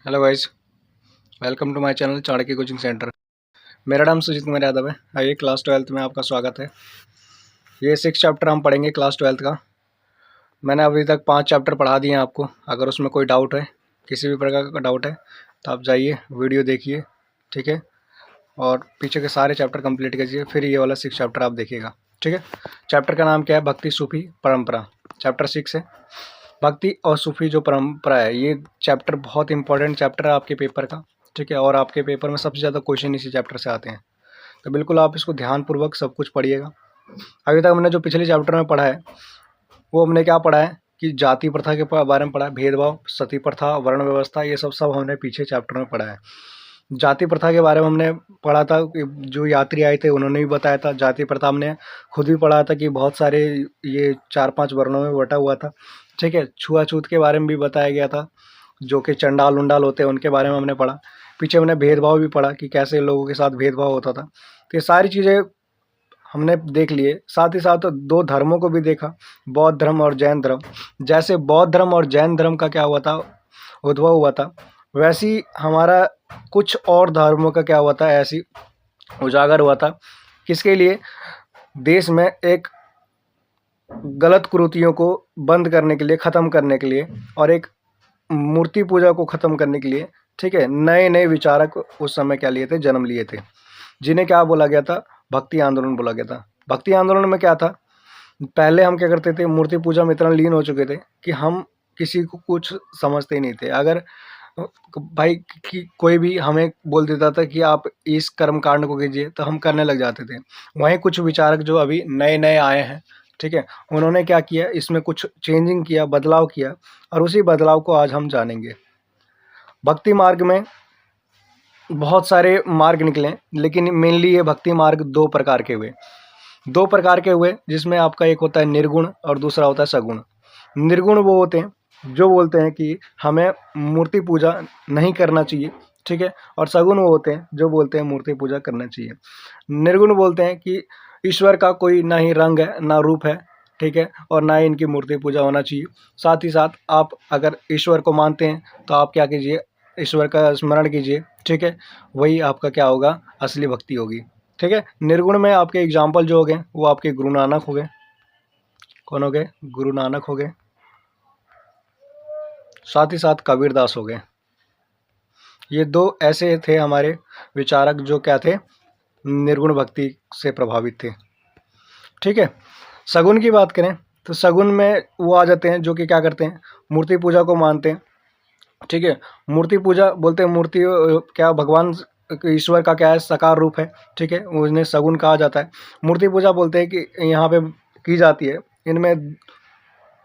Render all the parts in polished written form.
Hello guys, welcome to my channel Chanakya coaching centre. मेरा नाम सुजीत कुमार यादव है। आइए क्लास 12th में आपका स्वागत है। ये 6 चैप्टर हम पढ़ेंगे क्लास 12th का। मैंने अभी तक 5 चैप्टर पढ़ा दिए हैं आपको। अगर उसमें कोई डाउट है, किसी भी प्रकार का डाउट है, तो आप जाइए वीडियो देखिए, ठीक है, और पीछे के सारे चैप्टर कंप्लीट कीजिए, फिर ये वाला 6 चैप्टर आप देखिएगा, ठीक है। चैप्टर का नाम क्या है? भक्ति सूफी परंपरा। चैप्टर 6 है भक्ति और सूफी जो परंपरा है। ये चैप्टर बहुत इंपॉर्टेंट चैप्टर है आपके पेपर का, ठीक है, और आपके पेपर में सबसे ज़्यादा क्वेश्चन इसी चैप्टर से आते हैं। तो बिल्कुल आप इसको ध्यानपूर्वक सब कुछ पढ़िएगा। अभी तक हमने जो पिछले चैप्टर में पढ़ा है, वो हमने क्या पढ़ा है कि जाति प्रथा के बारे में पढ़ा है, भेदभाव, सती प्रथा, वर्ण व्यवस्था, ये सब हमने पीछे चैप्टर में पढ़ा है। जाति प्रथा के बारे में हमने पढ़ा था कि जो यात्री आए थे उन्होंने भी बताया था। जाति प्रथा हमने खुद भी पढ़ा था कि बहुत सारे ये 4-5 वर्णों में बटा हुआ था, ठीक है। छुआछूत के बारे में भी बताया गया था, जो कि चंडाल उंडाल होते हैं उनके बारे में हमने पढ़ा। पीछे हमने भेदभाव भी पढ़ा कि कैसे लोगों के साथ भेदभाव होता था। तो ये सारी चीज़ें हमने देख लिए। साथ ही साथ 2 धर्मों को भी देखा, बौद्ध धर्म और जैन धर्म। जैसे बौद्ध धर्म और जैन धर्म का क्या हुआ था, उद्भव हुआ था, वैसे ही हमारा कुछ और धर्मों का क्या हुआ था, ऐसी उजागर हुआ था। किसके लिए? देश में एक गलत कुरीतियों को बंद करने के लिए, ख़त्म करने के लिए, और एक मूर्ति पूजा को ख़त्म करने के लिए, ठीक है। नए नए विचारक उस समय क्या लिए थे, जन्म लिए थे, जिन्हें क्या बोला गया था? भक्ति आंदोलन बोला गया था। भक्ति आंदोलन में क्या था? पहले हम क्या करते थे, मूर्ति पूजा में इतना लीन हो चुके थे कि हम किसी को कुछ समझते ही नहीं थे। अगर भाई कि कोई भी हमें बोल देता था कि आप इस कर्म कांड को कीजिए, तो हम करने लग जाते थे। वहीं कुछ विचारक जो अभी नए नए आए हैं, ठीक है, उन्होंने क्या किया, इसमें कुछ चेंजिंग किया, बदलाव किया, और उसी बदलाव को आज हम जानेंगे। भक्ति मार्ग में बहुत सारे मार्ग निकले, लेकिन मेनली ये भक्ति मार्ग 2 प्रकार के हुए। 2 प्रकार के हुए, जिसमें आपका एक होता है निर्गुण और दूसरा होता है सगुण। निर्गुण वो होते हैं जो बोलते हैं कि हमें मूर्ति पूजा नहीं करना चाहिए, ठीक है, और सगुण वो होते हैं जो बोलते हैं मूर्ति पूजा करना चाहिए। निर्गुण बोलते हैं कि ईश्वर का कोई ना ही रंग है, ना रूप है, ठीक है, और ना ही इनकी मूर्ति पूजा होना चाहिए। साथ ही साथ आप अगर ईश्वर को मानते हैं तो आप क्या कीजिए, ईश्वर का स्मरण कीजिए, ठीक है, वही आपका क्या होगा, असली भक्ति होगी, ठीक है। निर्गुण में आपके एग्जाम्पल जो हो गए वो आपके गुरु नानक हो गए। कौन हो गए? गुरु नानक हो गए। साथ ही साथ कबीरदास हो गए। ये 2 ऐसे थे हमारे विचारक जो क्या थे, निर्गुण भक्ति से प्रभावित थे, ठीक है। सगुन की बात करें तो सगुन में वो आ जाते हैं जो कि क्या करते हैं, मूर्ति पूजा को मानते हैं, ठीक है। मूर्ति पूजा बोलते हैं, मूर्ति क्या भगवान ईश्वर का क्या है, साकार रूप है, ठीक है, उन्हें सगुन कहा जाता है। मूर्ति पूजा बोलते हैं कि यहाँ पे की जाती है। इनमें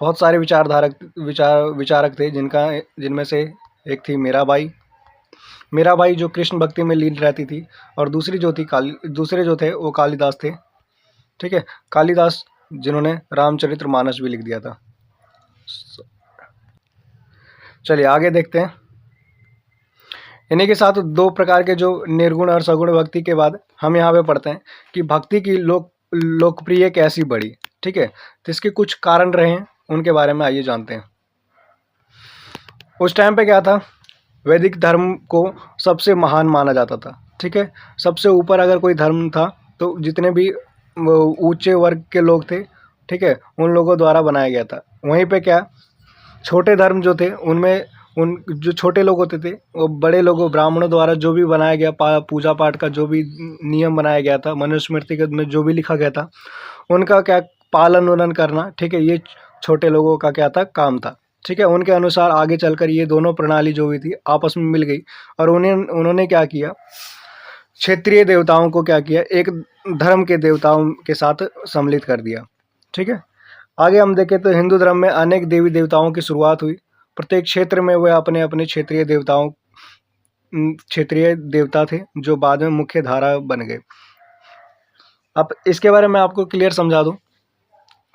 बहुत सारे विचारक थे, जिनमें से एक थी मीराबाई जो कृष्ण भक्ति में लीन रहती थी, और दूसरे जो थे वो कालिदास थे, ठीक है। कालिदास जिन्होंने रामचरितमानस भी लिख दिया था। चलिए आगे देखते हैं। इन्हीं के साथ 2 प्रकार के जो निर्गुण और सगुण भक्ति के बाद हम यहाँ पे पढ़ते हैं कि भक्ति की लोकप्रिय कैसी बढ़ी, ठीक है। तो इसके कुछ कारण रहे हैं, उनके बारे में आइए जानते हैं। उस टाइम पे क्या था, वैदिक धर्म को सबसे महान माना जाता था, ठीक है। सबसे ऊपर अगर कोई धर्म था तो जितने भी ऊंचे वर्ग के लोग थे, ठीक है, उन लोगों द्वारा बनाया गया था। वहीं पे क्या, छोटे धर्म जो थे उनमें उन जो छोटे लोग होते थे वो बड़े लोगों ब्राह्मणों द्वारा जो भी बनाया गया पूजा पाठ का जो भी नियम बनाया गया था, मनुस्मृति में जो भी लिखा गया था, उनका क्या पालन उलन करना, ठीक है, ये छोटे लोगों का क्या था, काम था, ठीक है। उनके अनुसार आगे चलकर ये दोनों प्रणाली जो भी थी आपस में मिल गई, और उन्होंने क्या किया, क्षेत्रीय देवताओं को क्या किया, एक धर्म के देवताओं के साथ सम्मिलित कर दिया, ठीक है। आगे हम देखें तो हिंदू धर्म में अनेक देवी देवताओं की शुरुआत हुई। प्रत्येक क्षेत्र में वे अपने अपने क्षेत्रीय देवता थे जो बाद में मुख्य धारा बन गए। अब इसके बारे में आपको क्लियर समझा दूं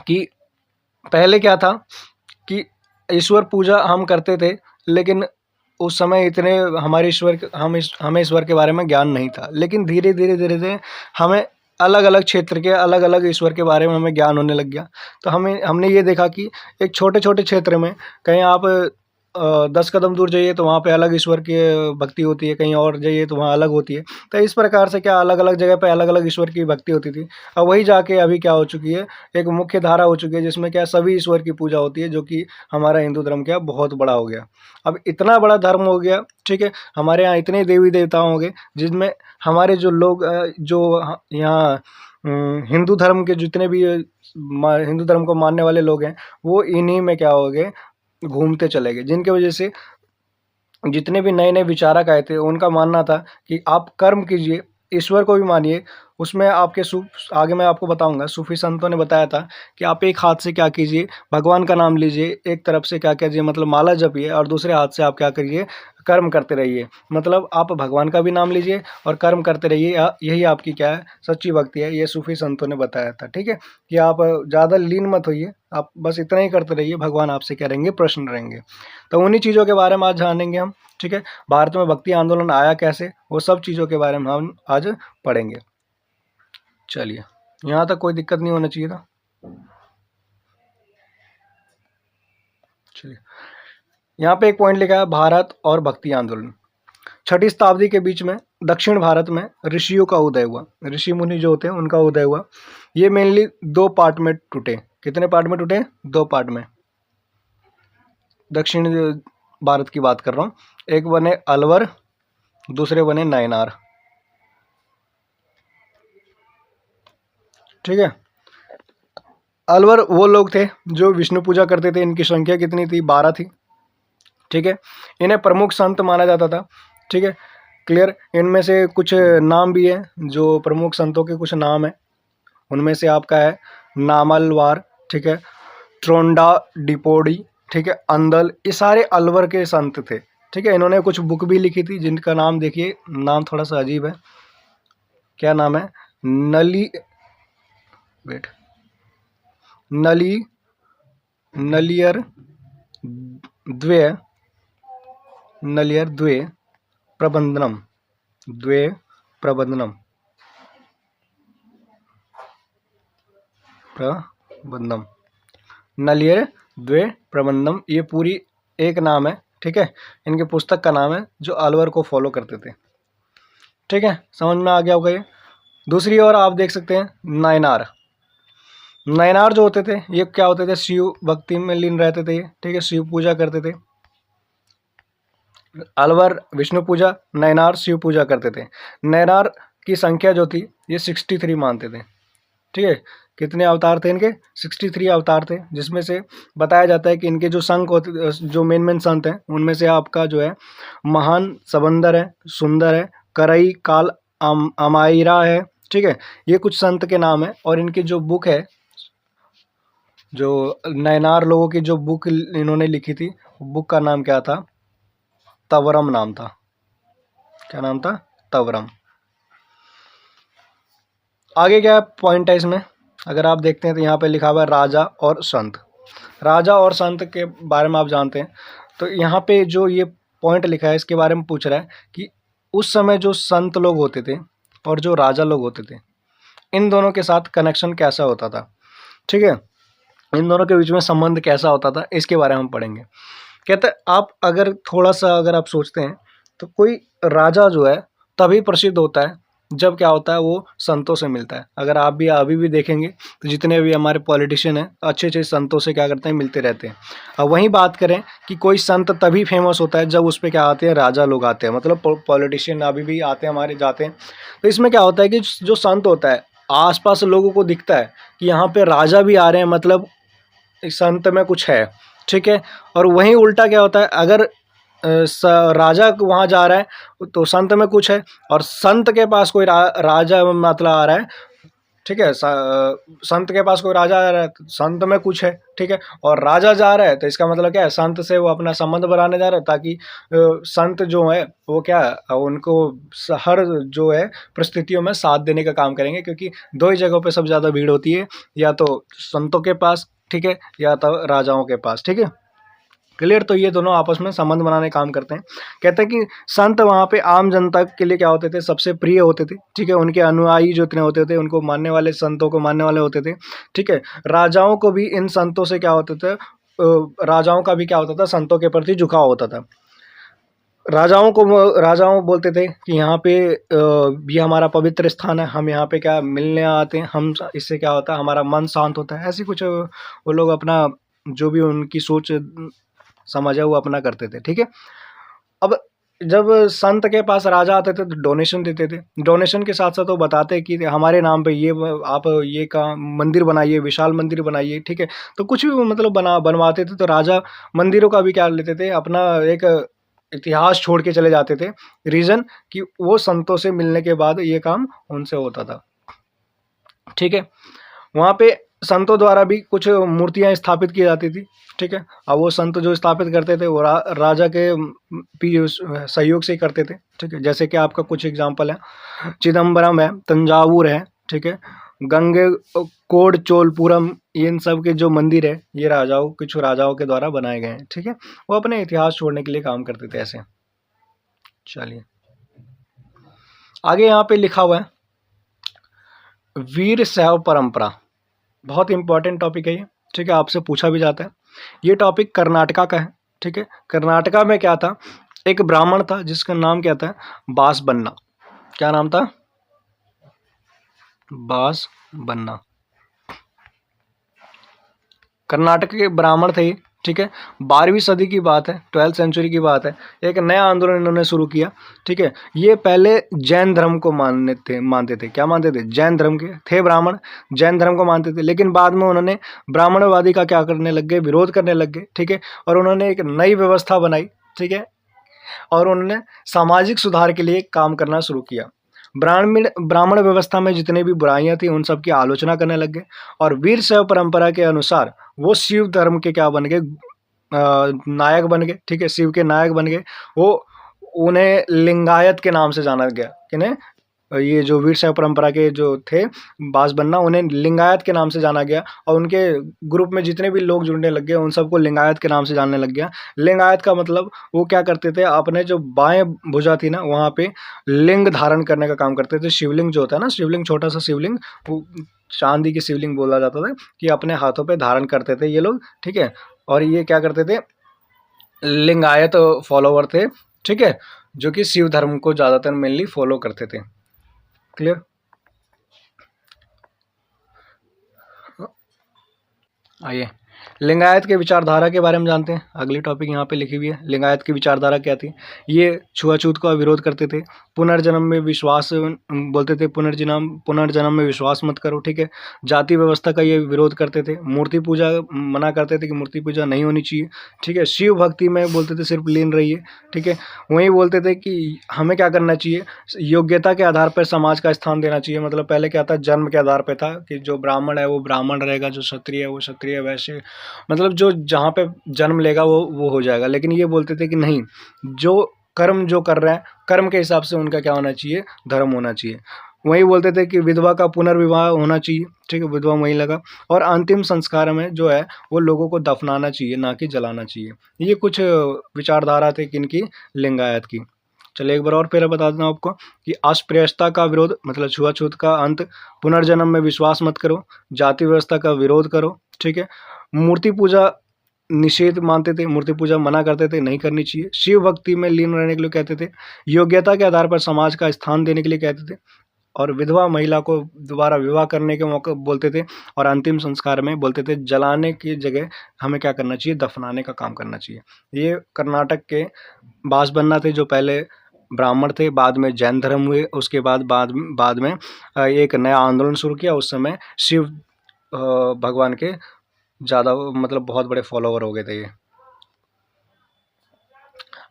कि पहले क्या था कि ईश्वर पूजा हम करते थे, लेकिन उस समय इतने हमें ईश्वर के बारे में ज्ञान नहीं था। लेकिन धीरे धीरे हमें अलग अलग क्षेत्र के अलग अलग ईश्वर के बारे में हमें ज्ञान होने लग गया। तो हमने ये देखा कि एक छोटे छोटे क्षेत्र में कहीं आप 10 कदम दूर जाइए तो वहाँ पे अलग ईश्वर की भक्ति होती है, कहीं और जाइए तो वहाँ अलग होती है। तो इस प्रकार से क्या अलग अलग जगह पे अलग अलग ईश्वर की भक्ति होती थी। अब वही जाके अभी क्या हो चुकी है, एक मुख्य धारा हो चुकी है जिसमें क्या सभी ईश्वर की पूजा होती है, जो कि हमारा हिंदू धर्म क्या बहुत बड़ा हो गया। अब इतना बड़ा धर्म हो गया, ठीक है, हमारे यहाँ इतने देवी देवता होंगे जिनमें हमारे जो लोग यहाँ हिंदू धर्म के जितने भी हिंदू धर्म को मानने वाले लोग हैं, वो इन्हीं में क्या हो गए, घूमते चले गए, जिनकी वजह से जितने भी नए नए विचारक आए थे उनका मानना था कि आप कर्म कीजिए, ईश्वर को भी मानिए, उसमें आपके आगे मैं आपको बताऊंगा, सूफी संतों ने बताया था कि आप एक हाथ से क्या कीजिए, भगवान का नाम लीजिए, एक तरफ से क्या कीजिए मतलब माला जपिए, और दूसरे हाथ से आप क्या करिए, कर्म करते रहिए। मतलब आप भगवान का भी नाम लीजिए और कर्म करते रहिए, यही आपकी क्या है, सच्ची भक्ति है। ये सूफी संतों ने बताया था, ठीक है, कि आप ज़्यादा लीन मत होइए, आप बस इतना ही करते रहिए, भगवान आपसे क्या रहेंगे, प्रसन्न रहेंगे। तो उन्हीं चीज़ों के बारे में आज जानेंगे हम, ठीक है। भारत में भक्ति आंदोलन आया कैसे, वो सब चीज़ों के बारे में हम आज पढ़ेंगे। चलिए, यहाँ तक कोई दिक्कत नहीं होना चाहिए था। चलिए, यहाँ पे एक पॉइंट लिखा है, भारत और भक्ति आंदोलन। 6ठी शताब्दी के बीच में दक्षिण भारत में ऋषियों का उदय हुआ, ऋषि मुनि जो होते हैं उनका उदय हुआ। ये मेनली 2 पार्ट में टूटे। कितने पार्ट में टूटे? 2 पार्ट में। दक्षिण भारत की बात कर रहा हूँ। एक बने अलवर, दूसरे बने नायनार, ठीक है। अलवर वो लोग थे जो विष्णु पूजा करते थे, इनकी संख्या कितनी थी? 12 थी, ठीक है। इन्हें प्रमुख संत माना जाता था, ठीक है, क्लियर। इनमें से कुछ नाम भी हैं, जो प्रमुख संतों के कुछ नाम हैं, उनमें से आपका है नामलवार, ठीक है, ट्रोंडा डिपोडी, ठीक है, अंदल, ये सारे अलवर के संत थे, ठीक है। इन्होंने कुछ बुक भी लिखी थी जिनका नाम देखिए, नाम थोड़ा सा अजीब है। क्या नाम है? नलियर द्वे प्रबंधनम, नलियर द्वे प्रबंधम, ये पूरी एक नाम है, ठीक है। इनके पुस्तक का नाम है, जो अलवर को फॉलो करते थे, ठीक है। समझ में आ गया होगा ये। दूसरी ओर आप देख सकते हैं नायनार। नायनार जो होते थे, ये क्या होते थे? शिव भक्ति में लीन रहते थे, ठीक है, शिव पूजा करते थे। अलवर विष्णु पूजा, नैनार शिव पूजा करते थे। नैनार की संख्या जो थी ये 63 मानते थे, ठीक है। कितने अवतार थे इनके? 63 अवतार थे, जिसमें से बताया जाता है कि इनके जो संघ होते, जो मेन संत हैं, उनमें से आपका जो है महान सबंदर है, सुंदर है, करई काल अमायरा है, ठीक है। ये कुछ संत के नाम है। और इनकी जो बुक है, जो नैनार लोगों की जो बुक इन्होंने लिखी थी, बुक का नाम क्या था? तवरम नाम था। क्या नाम था? तवरम। आगे क्या पॉइंट है इसमें, अगर आप देखते हैं तो यहाँ पे लिखा हुआ है राजा और संत। राजा और संत के बारे में आप जानते हैं, तो यहाँ पे जो ये पॉइंट लिखा है इसके बारे में पूछ रहा है कि उस समय जो संत लोग होते थे और जो राजा लोग होते थे, इन दोनों के साथ कनेक्शन कैसा होता था, ठीक है, इन दोनों के बीच में संबंध कैसा होता था, इसके बारे में हम पढ़ेंगे। कहते हैं आप अगर थोड़ा सा अगर आप सोचते हैं तो कोई राजा जो है तभी प्रसिद्ध होता है जब क्या होता है, वो संतों से मिलता है। अगर आप भी अभी भी देखेंगे तो जितने भी हमारे पॉलिटिशियन हैं अच्छे अच्छे संतों से क्या करते हैं, मिलते रहते हैं। अब वहीं बात करें कि कोई संत तभी फेमस होता है जब उस पर क्या आते हैं, राजा लोग आते हैं, मतलब पॉलिटिशियन अभी भी आते हैं हमारे, जाते हैं। तो इसमें क्या होता है कि जो संत होता है, आसपास लोगों को दिखता है कि यहाँ पे राजा भी आ रहे हैं, मतलब इस संत में कुछ है, ठीक है। और वहीं उल्टा क्या होता है, अगर राजा वहाँ जा रहा है तो संत में कुछ है, और संत के पास कोई राजा मतलब आ रहा है, ठीक है, संत के पास कोई राजा आ रहा है तो संत में कुछ है, ठीक है। और राजा जा रहा है तो इसका मतलब क्या है, संत से वो अपना संबंध बनाने जा रहा है, ताकि संत जो है वो क्या है, उनको हर जो है परिस्थितियों में साथ देने का काम करेंगे, क्योंकि 2 ही जगहों पे सबसे ज़्यादा भीड़ होती है, या तो संतों के पास, ठीक है, या तो राजाओं के पास, ठीक है, क्लियर। तो ये दोनों आपस में संबंध बनाने काम करते हैं। कहते हैं कि संत वहाँ पे आम जनता के लिए क्या होते थे, सबसे प्रिय होते थे, ठीक है। उनके अनुयायी जो इतने होते थे, उनको मानने वाले, संतों को मानने वाले होते थे, ठीक है। राजाओं को भी इन संतों से क्या होते थे, राजाओं का भी क्या होता था, संतों के प्रति झुकाव होता था। राजाओं बोलते थे कि यहाँ पे ये हमारा पवित्र स्थान है, हम यहाँ पे क्या मिलने आते हैं, हम इससे क्या होता है, हमारा मन शांत होता है। ऐसी कुछ वो लोग अपना जो भी उनकी सोच समझ है वो अपना करते थे, ठीक है। अब जब संत के पास राजा आते थे तो डोनेशन देते थे। डोनेशन के साथ साथ वो बताते कि हमारे नाम पे ये आप ये का मंदिर बनाइए, विशाल मंदिर बनाइए, ठीक है। तो कुछ भी मतलब बनवाते थे तो राजा मंदिरों का भी क्या लेते थे, अपना एक इतिहास छोड़ के चले जाते थे। रीज़न कि वो संतों से मिलने के बाद ये काम उनसे होता था, ठीक है। वहाँ पे संतों द्वारा भी कुछ मूर्तियाँ स्थापित की जाती थी, ठीक है। अब वो संत जो स्थापित करते थे वो राजा के सहयोग से ही करते थे, ठीक है। जैसे कि आपका कुछ एग्जांपल है, चिदम्बरम है, तंजावुर है, ठीक है, गंगे कोड चोलपुरम, इन सब के जो मंदिर है ये कुछ राजाओं के द्वारा बनाए गए हैं, ठीक है। वो अपने इतिहास छोड़ने के लिए काम करते थे ऐसे। चलिए आगे यहाँ पे लिखा हुआ है वीर शैव परंपरा, बहुत इंपॉर्टेंट टॉपिक है ये, ठीक है। आपसे पूछा भी जाता है। ये टॉपिक कर्नाटका का है, ठीक है। कर्नाटका में क्या था, एक ब्राह्मण था जिसका नाम क्या था, बास बन्ना। क्या नाम था, बास बन्ना। कर्नाटक के ब्राह्मण थे, ठीक है। 12वीं सदी की बात है, 12th सेंचुरी की बात है। एक नया आंदोलन इन्होंने शुरू किया, ठीक है। ये पहले जैन धर्म को मानते थे। क्या मानते थे, जैन धर्म के थे ब्राह्मण, जैन धर्म को मानते थे। लेकिन बाद में उन्होंने ब्राह्मणवादी का क्या करने लग गए, विरोध करने लग गए, ठीक है। और उन्होंने एक नई व्यवस्था बनाई, ठीक है। और उन्होंने सामाजिक सुधार के लिए काम करना शुरू किया। ब्राह्मण व्यवस्था में जितने भी बुराइयां थी उन सब की आलोचना करने लग गए। और वीर शैव परंपरा के अनुसार वो शिव धर्म के क्या बन गए, नायक बन गए, ठीक है। शिव के नायक बन गए। वो उन्हें लिंगायत के नाम से जाना गया, किन्हें, ये जो वीर शैव परंपरा के जो थे बास बन्ना, उन्हें लिंगायत के नाम से जाना गया। और उनके ग्रुप में जितने भी लोग जुड़ने लग गए उन सबको लिंगायत के नाम से जानने लग गया। लिंगायत का मतलब वो क्या करते थे, अपने जो बाएं भुजा थी ना वहाँ पे लिंग धारण करने का काम करते थे। शिवलिंग जो होता है ना, शिवलिंग, छोटा सा शिवलिंग, वो चांदी की शिवलिंग बोला जाता था, कि अपने हाथों पे धारण करते थे ये लोग, ठीक है। और ये क्या करते थे, लिंगायत फॉलोवर थे, ठीक है, जो कि शिव धर्म को ज़्यादातर मेनली फॉलो करते थे। क्लियर। आइए लिंगायत के विचारधारा के बारे में जानते हैं। अगली टॉपिक यहाँ पे लिखी हुई है, लिंगायत की विचारधारा क्या थी। ये छुआछूत का विरोध करते थे, पुनर्जन्म में विश्वास बोलते थे, पुनर्जन्म में विश्वास मत करो, ठीक है। जाति व्यवस्था का ये विरोध करते थे। मूर्ति पूजा मना करते थे कि मूर्ति पूजा नहीं होनी चाहिए, ठीक है। शिव भक्ति में बोलते थे सिर्फ लीन रहिए, ठीक है। वहीं बोलते थे कि हमें क्या करना चाहिए, योग्यता के आधार पर समाज का स्थान देना चाहिए। मतलब पहले क्या था, जन्म के आधार पर था कि जो ब्राह्मण है वो ब्राह्मण रहेगा, जो क्षत्रिय है वो क्षत्रिय, वैसे मतलब जो जहाँ पे जन्म लेगा वो हो जाएगा। लेकिन ये बोलते थे कि नहीं, जो कर्म जो कर रहे हैं कर्म के हिसाब से उनका क्या होना चाहिए, धर्म होना चाहिए। वही बोलते थे कि विधवा का पुनर्विवाह होना चाहिए, ठीक है, विधवा महिला का। और अंतिम संस्कार में जो है वो लोगों को दफनाना चाहिए, ना कि जलाना चाहिए। ये कुछ विचारधारा थे किनकी, लिंगायत की। चलिए एक बार और फिर बता दूं आपको कि अस्पृश्यता का विरोध मतलब छुआछूत का अंत, पुनर्जन्म में विश्वास मत करो, जाति व्यवस्था का विरोध करो, ठीक है। मूर्ति पूजा निषेध मानते थे, मूर्ति पूजा मना करते थे, नहीं करनी चाहिए। शिव भक्ति में लीन रहने के लिए कहते थे, योग्यता के आधार पर समाज का स्थान देने के लिए कहते थे, और विधवा महिला को दोबारा विवाह करने के मौके बोलते थे। और अंतिम संस्कार में बोलते थे जलाने की जगह हमें क्या करना चाहिए, दफनाने का काम करना चाहिए। ये कर्नाटक के बास बन्ना थे जो पहले ब्राह्मण थे, बाद में जैन धर्म हुए। उसके बाद में एक नया आंदोलन शुरू किया। उस समय शिव भगवान के ज़्यादा मतलब बहुत बड़े फॉलोवर हो गए थे ये।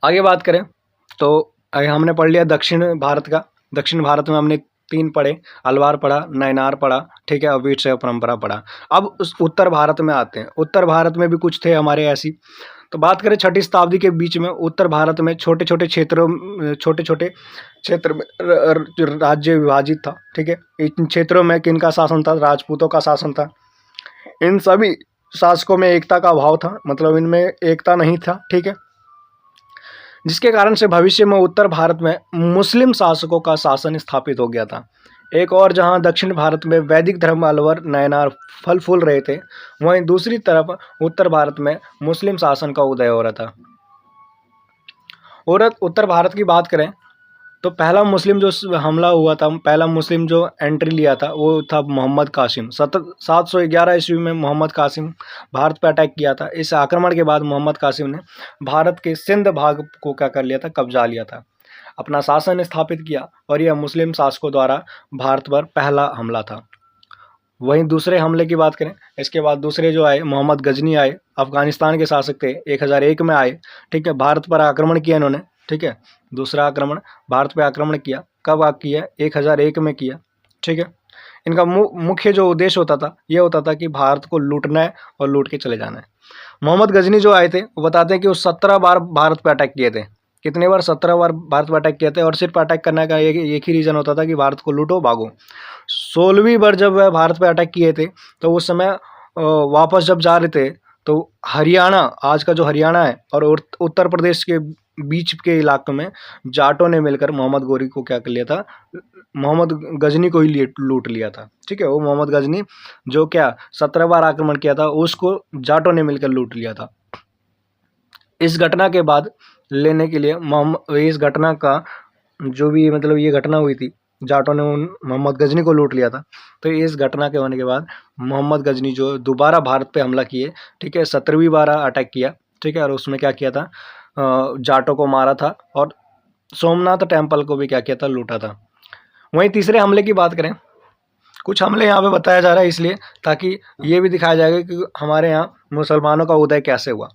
आगे बात करें तो हमने पढ़ लिया दक्षिण भारत का। दक्षिण भारत में हमने 3 पढ़े, अलवार पढ़ा, नयनार पढ़ा, ठीक है, और वीर शैव परंपरा पढ़ा। अब उस उत्तर भारत में आते हैं। उत्तर भारत में भी कुछ थे हमारे ऐसी। तो बात करें 6ठी शताब्दी के बीच में उत्तर भारत में छोटे छोटे क्षेत्र में राज्य विभाजित था, ठीक है। इन क्षेत्रों में किनका शासन था, राजपूतों का शासन था। इन सभी शासकों में एकता का अभाव था, मतलब इनमें एकता नहीं था, ठीक है। जिसके कारण से भविष्य में उत्तर भारत में मुस्लिम शासकों का शासन स्थापित हो गया था। एक और जहां दक्षिण भारत में वैदिक धर्म अलवर नयनार फल फूल रहे थे, वहीं दूसरी तरफ उत्तर भारत में मुस्लिम शासन का उदय हो रहा था। और उत्तर भारत की बात करें तो पहला मुस्लिम जो हमला हुआ था, पहला मुस्लिम जो एंट्री लिया था वो था मोहम्मद कासिम। 711 ईस्वी में मोहम्मद कासिम भारत पर अटैक किया था। इस आक्रमण के बाद मोहम्मद कासिम ने भारत के सिंध भाग को क्या कर लिया था, कब्जा लिया था, अपना शासन स्थापित किया और यह मुस्लिम शासकों द्वारा भारत पर पहला हमला था। वहीं दूसरे हमले की बात करें, इसके बाद दूसरे जो आए मोहम्मद गजनी आए, अफगानिस्तान के शासक थे, 1001 में आए। ठीक है, भारत पर आक्रमण किया इन्होंने। ठीक है, दूसरा आक्रमण भारत पे आक्रमण किया, कब किया, 1001 में किया। ठीक है, इनका मुख्य जो उद्देश्य होता था ये होता था कि भारत को लूटना है और लूट के चले जाना है। मोहम्मद गजनी जो आए थे वो बताते हैं कि वो 17 बार भारत पे अटैक किए थे। कितने बार? 17 बार भारत पर अटैक किए थे। और सिर्फ अटैक करने का एक ही रीज़न होता था कि भारत को लूटो भागो। 16वीं बार जब वह भारत पे अटैक किए थे तो उस समय वापस जब जा रहे थे तो हरियाणा, आज का जो हरियाणा है और उत्तर प्रदेश के बीच के इलाके में जाटों ने मिलकर मोहम्मद गोरी को क्या कर लिया था, मोहम्मद गजनी को ही लूट लिया था। ठीक है, वो मोहम्मद गजनी जो क्या 17 बार आक्रमण किया था उसको जाटों ने मिलकर लूट लिया था। इस घटना के बाद लेने के लिए इस घटना का जो भी मतलब ये घटना हुई थी, जाटों ने मोहम्मद गजनी को लूट लिया था। तो इस घटना के होने के बाद मोहम्मद गजनी जो दोबारा भारत पे हमला किए, ठीक है, 17वीं बार अटैक किया। ठीक है, और उसमें क्या किया था, जाटों को मारा था और सोमनाथ टेम्पल को भी क्या किया था, लूटा था। वहीं तीसरे हमले की बात करें, कुछ हमले यहाँ पे बताया जा रहा है इसलिए ताकि ये भी दिखाया जाएगा कि हमारे यहाँ मुसलमानों का उदय कैसे हुआ।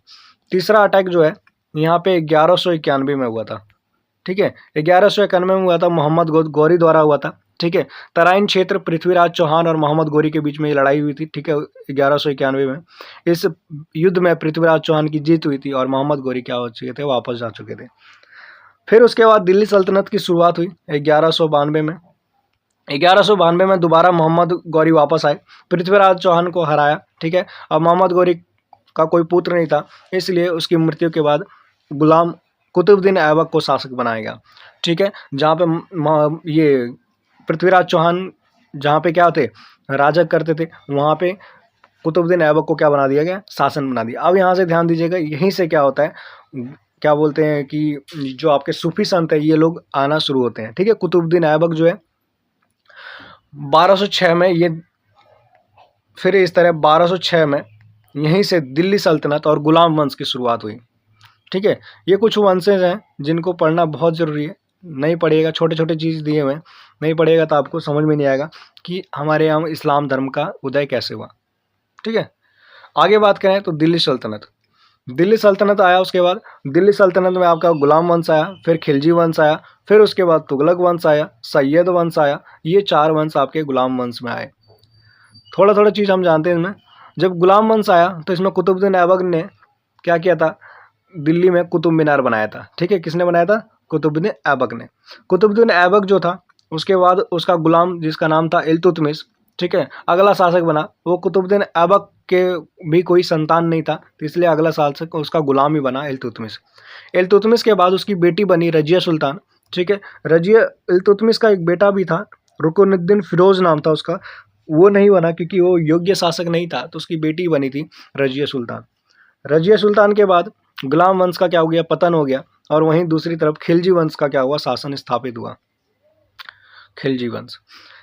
तीसरा अटैक जो है यहाँ पे 1191 में हुआ था। ठीक है, 1191 में हुआ था, मोहम्मद गौरी द्वारा हुआ था। ठीक है, तराइन क्षेत्र पृथ्वीराज चौहान और मोहम्मद गौरी के बीच में ये लड़ाई हुई थी। ठीक है, 1191 में इस युद्ध में पृथ्वीराज चौहान की जीत हुई थी और मोहम्मद गौरी क्या हो चुके थे, वापस जा चुके थे। फिर उसके बाद दिल्ली सल्तनत की शुरुआत हुई 1192 में। 1192 में दोबारा मोहम्मद गौरी वापस आए, पृथ्वीराज चौहान को हराया। ठीक है, अब मोहम्मद गौरी का कोई पुत्र नहीं था, इसलिए उसकी मृत्यु के बाद गुलाम कुतुबुद्दीन ऐबक को शासक बनाया गया। ठीक है, जहाँ पे ये पृथ्वीराज चौहान जहाँ पे क्या थे, राजा करते थे, वहाँ पे कुतुबुद्दीन ऐबक को क्या बना दिया गया, शासन बना दिया। अब यहाँ से ध्यान दीजिएगा, यहीं से क्या होता है, क्या बोलते हैं कि जो आपके सूफी संत है ये लोग आना शुरू होते हैं। ठीक है, कुतुबुद्दीन ऐबक जो है 1206 में ये, फिर इस तरह 1206 में यहीं से दिल्ली सल्तनत और गुलाम वंश की शुरुआत हुई। ठीक है, ये कुछ वंशेज हैं जिनको पढ़ना बहुत ज़रूरी है। नहीं पढ़िएगा, छोटे छोटे चीज़ दिए हुए हैं, नहीं पढ़िएगा तो आपको समझ में नहीं आएगा कि हमारे यहाँ इस्लाम धर्म का उदय कैसे हुआ। ठीक है, आगे बात करें तो दिल्ली सल्तनत। दिल्ली सल्तनत आया, उसके बाद दिल्ली सल्तनत में आपका गुलाम वंश आया, फिर खिलजी वंश आया, फिर उसके बाद तुगलक वंश आया, सैयद वंश आया। ये 4 वंश आपके गुलाम वंश में आए। थोड़ा थोड़ा चीज़ हम जानते हैं इनमें। जब गुलाम वंश आया तो इसमें कुतुबुद्दीन ऐबक ने क्या किया था, दिल्ली में कुतुब मीनार बनाया था। ठीक है, किसने बनाया था, कुतुबुद्दीन ऐबक ने। कुतुबुद्दीन ऐबक जो था उसके बाद उसका गुलाम जिसका नाम था इल्तुतमिश, ठीक है, अगला शासक बना। वो कुतुबुद्दीन ऐबक के भी कोई संतान नहीं था, तो इसलिए अगला शासक उसका गुलाम ही बना इल्तुतमिश। इल्तुतमिश के बाद उसकी बेटी बनी रजिया सुल्तान। ठीक है, रजिया, इल्तुतमिश का एक बेटा भी था, रुकनुद्दीन फिरोज नाम था उसका, वो नहीं बना क्योंकि वो योग्य शासक नहीं था, तो उसकी बेटी बनी थी रजिया सुल्तान। रजिया सुल्तान के बाद गुलाम वंश का क्या हो गया, पतन हो गया, और वहीं दूसरी तरफ खिलजी वंश का क्या हुआ, शासन स्थापित हुआ। खिलजी वंश,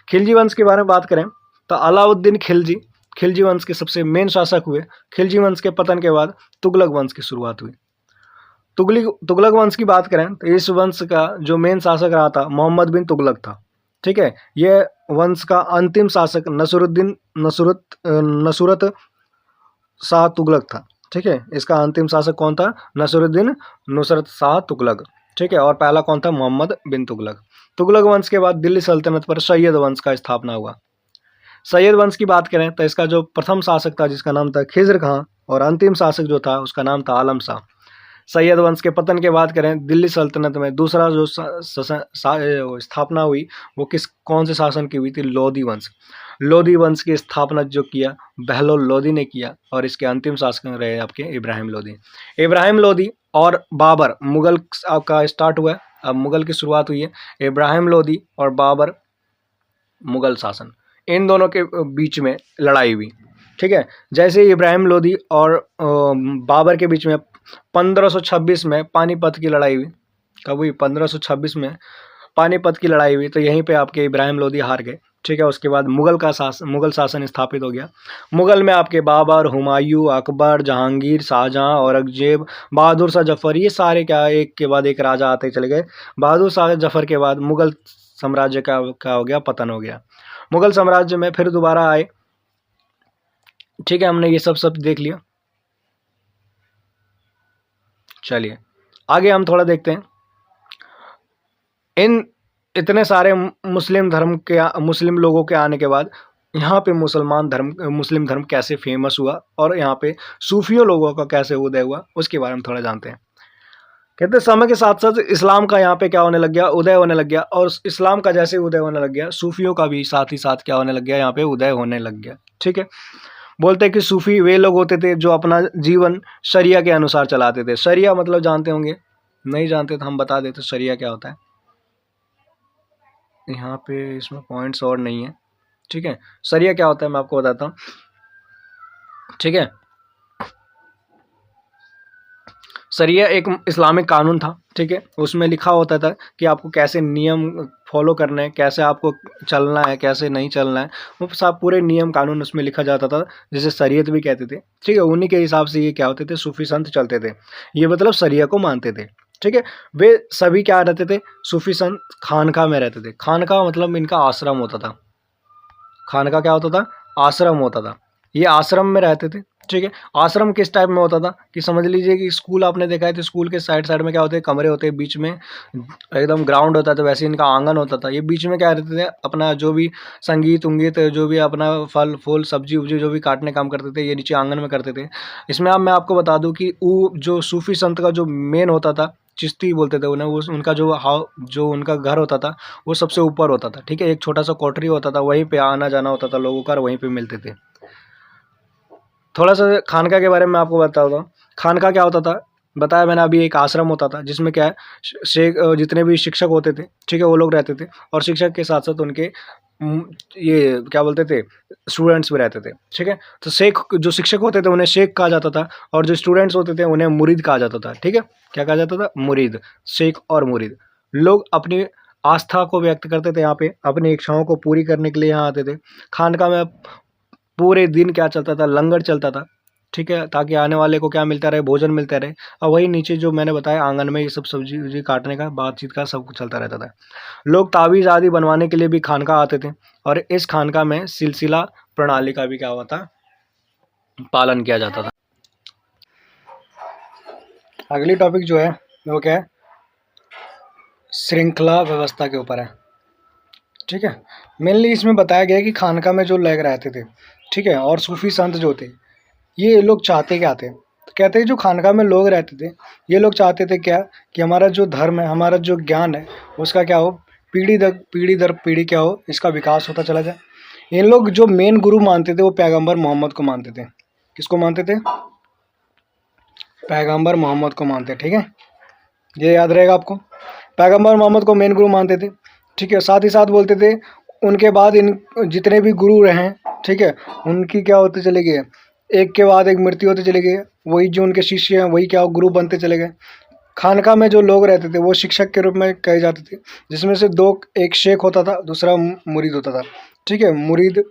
खिलजी वंश के बारे में बात करें तो अलाउद्दीन खिलजी, खिलजी वंश के सबसे मेन शासक हुए। खिलजी वंश के पतन के बाद तुगलक वंश की शुरुआत हुई। तुगलक वंश की बात करें तो इस वंश का जो मेन शासक रहा था मोहम्मद बिन तुगलक था। ठीक है, यह वंश का अंतिम शासक नसरुत शाह तुगलक था। ठीक है, इसका अंतिम शासक कौन था, नसरुद्दीन नुसरत शाह तुगलक। ठीक है, और पहला कौन था, मोहम्मद बिन तुगलक। तुगलक वंश के बाद दिल्ली सल्तनत पर सैयद वंश का स्थापना हुआ। सैयद वंश की बात करें तो इसका जो प्रथम शासक था जिसका नाम था खिज्र खां, और अंतिम शासक जो था उसका नाम था आलम शाह। सैयद वंश के पतन के बात करें, दिल्ली सल्तनत में दूसरा जो स्थापना हुई वो कौन से शासन की हुई थी, लोधी वंश। लोधी वंश की स्थापना जो किया बहलोल लोधी ने किया, और इसके अंतिम शासक रहे आपके इब्राहिम लोधी। इब्राहिम लोधी और बाबर, मुगल का स्टार्ट हुआ, अब मुगल की शुरुआत हुई है। इब्राहिम लोधी और बाबर मुगल शासन, इन दोनों के बीच में लड़ाई हुई। ठीक है, जैसे इब्राहिम लोदी और बाबर के बीच में 1526 में पानीपत की लड़ाई हुई। कब हुई? 1526 में पानीपत की लड़ाई हुई। तो यहीं पे आपके इब्राहिम लोदी हार गए। ठीक है, उसके बाद मुगल शासन स्थापित हो गया। मुगल में आपके बाबर, हुमायूं, अकबर, जहांगीर, शाहजहां, औरंगजेब, बहादुर शाह जफर, ये सारे क्या एक के बाद एक राजा आते चले गए। बहादुर शाह जफर के बाद मुगल साम्राज्य का क्या हो गया? पतन हो गया। मुगल साम्राज्य में फिर दोबारा आए। ठीक है, हमने ये सब देख लिया। चलिए आगे हम थोड़ा देखते हैं। इन इतने सारे मुस्लिम लोगों के आने के बाद यहाँ पे मुस्लिम धर्म कैसे फेमस हुआ और यहाँ पे सूफियों लोगों का कैसे उदय हुआ, उसके बारे में थोड़ा जानते हैं। कहते हैं समय के साथ साथ इस्लाम का यहाँ पे क्या होने लग गया? उदय होने लग गया। और इस्लाम का जैसे उदय होने लग गया, सूफियों का भी साथ ही साथ क्या होने लग गया? यहाँ पे उदय होने लग गया। ठीक है, बोलते हैं कि सूफी वे लोग होते थे जो अपना जीवन शरिया के अनुसार चलाते थे। शरिया मतलब जानते होंगे, नहीं जानते तो हम बता देते शरिया क्या होता है। यहाँ पे इसमें पॉइंट्स और नहीं है। ठीक है, शरिया क्या होता है मैं आपको बताता हूँ। ठीक है, शरिया एक इस्लामिक कानून था। ठीक है, उसमें लिखा होता था कि आपको कैसे नियम फॉलो करने हैं, कैसे आपको चलना है, कैसे नहीं चलना है, वो सब पूरे नियम कानून उसमें लिखा जाता था, जिसे शरीयत भी कहते थे। ठीक है, उन्हीं के हिसाब से ये क्या होते थे? सूफी संत चलते थे। ये मतलब शरिया को मानते थे। ठीक है, वे सभी क्या रहते थे? सूफी संत खानका में रहते थे। खानका मतलब इनका आश्रम होता था। खानका क्या होता था? आश्रम होता था। ये आश्रम में रहते थे। ठीक है, आश्रम किस टाइप में होता था कि समझ लीजिए कि स्कूल आपने देखा है तो स्कूल के साइड साइड में क्या होते हैं? कमरे होते हैं, बीच में एकदम ग्राउंड होता था, वैसे इनका आंगन होता था। ये बीच में क्या रहते थे? अपना जो भी संगीत उंगीत, जो भी अपना फल फूल सब्जी उब्जी जो भी काटने काम करते थे, ये नीचे आंगन में करते थे। इसमें अब मैं आपको बता दूं कि वो जो सूफी संत का जो मेन होता था, चिश्ती बोलते थे उन्हें, वो उनका जो उनका घर होता था वो सबसे ऊपर होता था। ठीक है, एक छोटा सा कोठरी होता था, वहीं पे आना जाना होता था लोगों का, वहीं पे मिलते थे। थोड़ा सा खानका के बारे में आपको बताता हूँ। खानका क्या होता था? बताया मैंने अभी, एक आश्रम होता था जिसमें क्या है, शेख जितने भी शिक्षक होते थे, ठीक है, वो लोग रहते थे। और शिक्षक के साथ साथ उनके ये क्या बोलते थे? स्टूडेंट्स भी रहते थे। ठीक है, तो शेख जो शिक्षक होते थे उन्हें शेख कहा जाता था, और जो स्टूडेंट्स होते थे उन्हें मुरीद कहा जाता था। ठीक है, क्या कहा जाता था? मुरीद। शेख और मुरीद लोग अपनी आस्था को व्यक्त करते थे यहाँ पे, अपनी इच्छाओं को पूरी करने के लिए यहाँ आते थे। खानका में पूरे दिन क्या चलता था? लंगर चलता था। ठीक है, ताकि आने वाले को क्या मिलता रहे? भोजन मिलता रहे। और वही नीचे जो मैंने बताया आंगन में ये सब सब्जी उब्जी काटने का, बातचीत का, सब कुछ चलता रहता था। लोग ताबीज़ आदि बनवाने के लिए भी खानका आते थे, और इस खानका में सिलसिला प्रणाली का भी क्या हुआ था? पालन किया जाता था। अगली टॉपिक जो है वो क्या है? श्रृंखला व्यवस्था के ऊपर है। ठीक है, मेनली इसमें बताया गया है कि खानका में जो लोग रहते थे, ठीक है, और सूफी संत जो थे, ये लोग चाहते क्या थे? तो कहते हैं जो खानका में लोग रहते थे, ये लोग चाहते थे क्या? कि हमारा जो धर्म है, हमारा जो ज्ञान है, उसका क्या हो? पीढ़ी दर पीढ़ी क्या हो? इसका विकास होता चला जाए। इन लोग जो मेन गुरु मानते थे वो पैगंबर मोहम्मद को मानते थे। किसको मानते थे? पैगंबर मोहम्मद को मानते। ठीक है, ये याद रहेगा आपको। पैगंबर मोहम्मद को मेन गुरु मानते थे। ठीक है, साथ ही साथ बोलते थे उनके बाद इन जितने भी गुरु रहे, ठीक है, उनकी क्या होते चले गए? एक के बाद एक मृत्यु होते चले गए। वही जो उनके शिष्य हैं वही क्या गुरु बनते चले गए। खानका में जो लोग रहते थे वो शिक्षक के रूप में कहे जाते थे, जिसमें से दो, एक शेख होता था, दूसरा मुरीद होता था। ठीक है, मुरीद,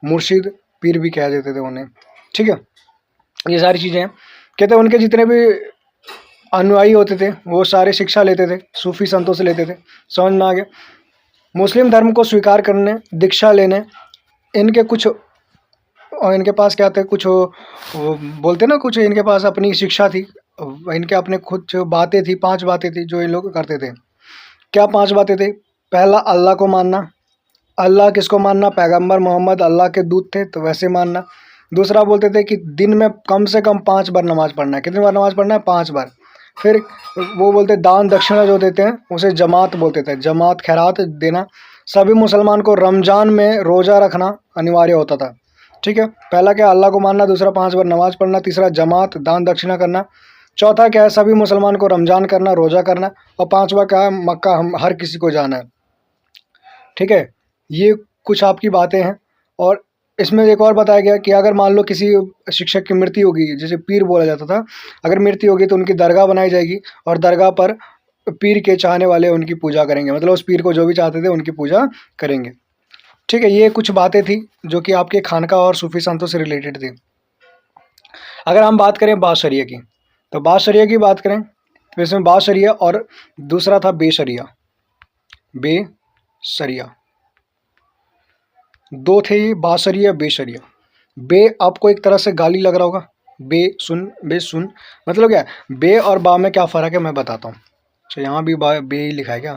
मुर्शिद, पीर भी कह देते थे उन्हें। ठीक है, ये सारी चीज़ें हैं। कहते हैं उनके जितने भी अनुयायी होते थे वो सारे शिक्षा लेते थे, सूफी संतों से लेते थे। समझ में आ गया? मुस्लिम धर्म को स्वीकार करने, दीक्षा लेने, इनके कुछ, और इनके पास क्या थे? कुछ वो बोलते ना, कुछ इनके पास अपनी शिक्षा थी, इनके अपने कुछ बातें थी, 5 बातें थी जो इन लोग करते थे। क्या 5 बातें थी? पहला, अल्लाह को मानना। अल्लाह किसको मानना? पैगंबर मोहम्मद अल्लाह के दूत थे तो वैसे मानना। दूसरा बोलते थे कि दिन में कम से कम 5 बार नमाज़ पढ़ना है। कितनी बार नमाज़ पढ़ना है? 5 बार। फिर वो बोलते दान दक्षिणा जो देते हैं उसे जमात बोलते थे, जमात खैरात देना। सभी मुसलमान को रमज़ान में रोज़ा रखना अनिवार्य होता था। ठीक है, पहला क्या? अल्लाह को मानना। दूसरा 5 बार नमाज़ पढ़ना। तीसरा जमात, दान दक्षिणा करना। चौथा क्या है? सभी मुसलमान को रमज़ान करना, रोज़ा करना। और 5वां क्या है? मक्का हम हर किसी को जाना है। ठीक है, ये कुछ आपकी बातें हैं। और इसमें एक और बताया गया कि अगर मान लो किसी शिक्षक की मृत्यु होगी, जैसे पीर बोला जाता था, अगर मृत्यु होगी तो उनकी दरगाह बनाई जाएगी और दरगाह पर पीर के चाहने वाले उनकी पूजा करेंगे, मतलब उस पीर को जो भी चाहते थे उनकी पूजा करेंगे। ठीक है, ये कुछ बातें थी जो कि आपके खानका और सूफी संतों से रिलेटेड थी। अगर हम बात करें बाशरिया की, तो बाशरिया की बात करें तो इसमें बाशरिया और दूसरा था बेशरिया। बेशरिया दो थे ये, बाशरिया बेशरिया। बे आपको एक तरह से गाली लग रहा होगा, बे सुन, मतलब क्या है? बे और बा में क्या फ़र्क है मैं बताता हूँ। अच्छा, यहाँ भी बे ही लिखा है क्या?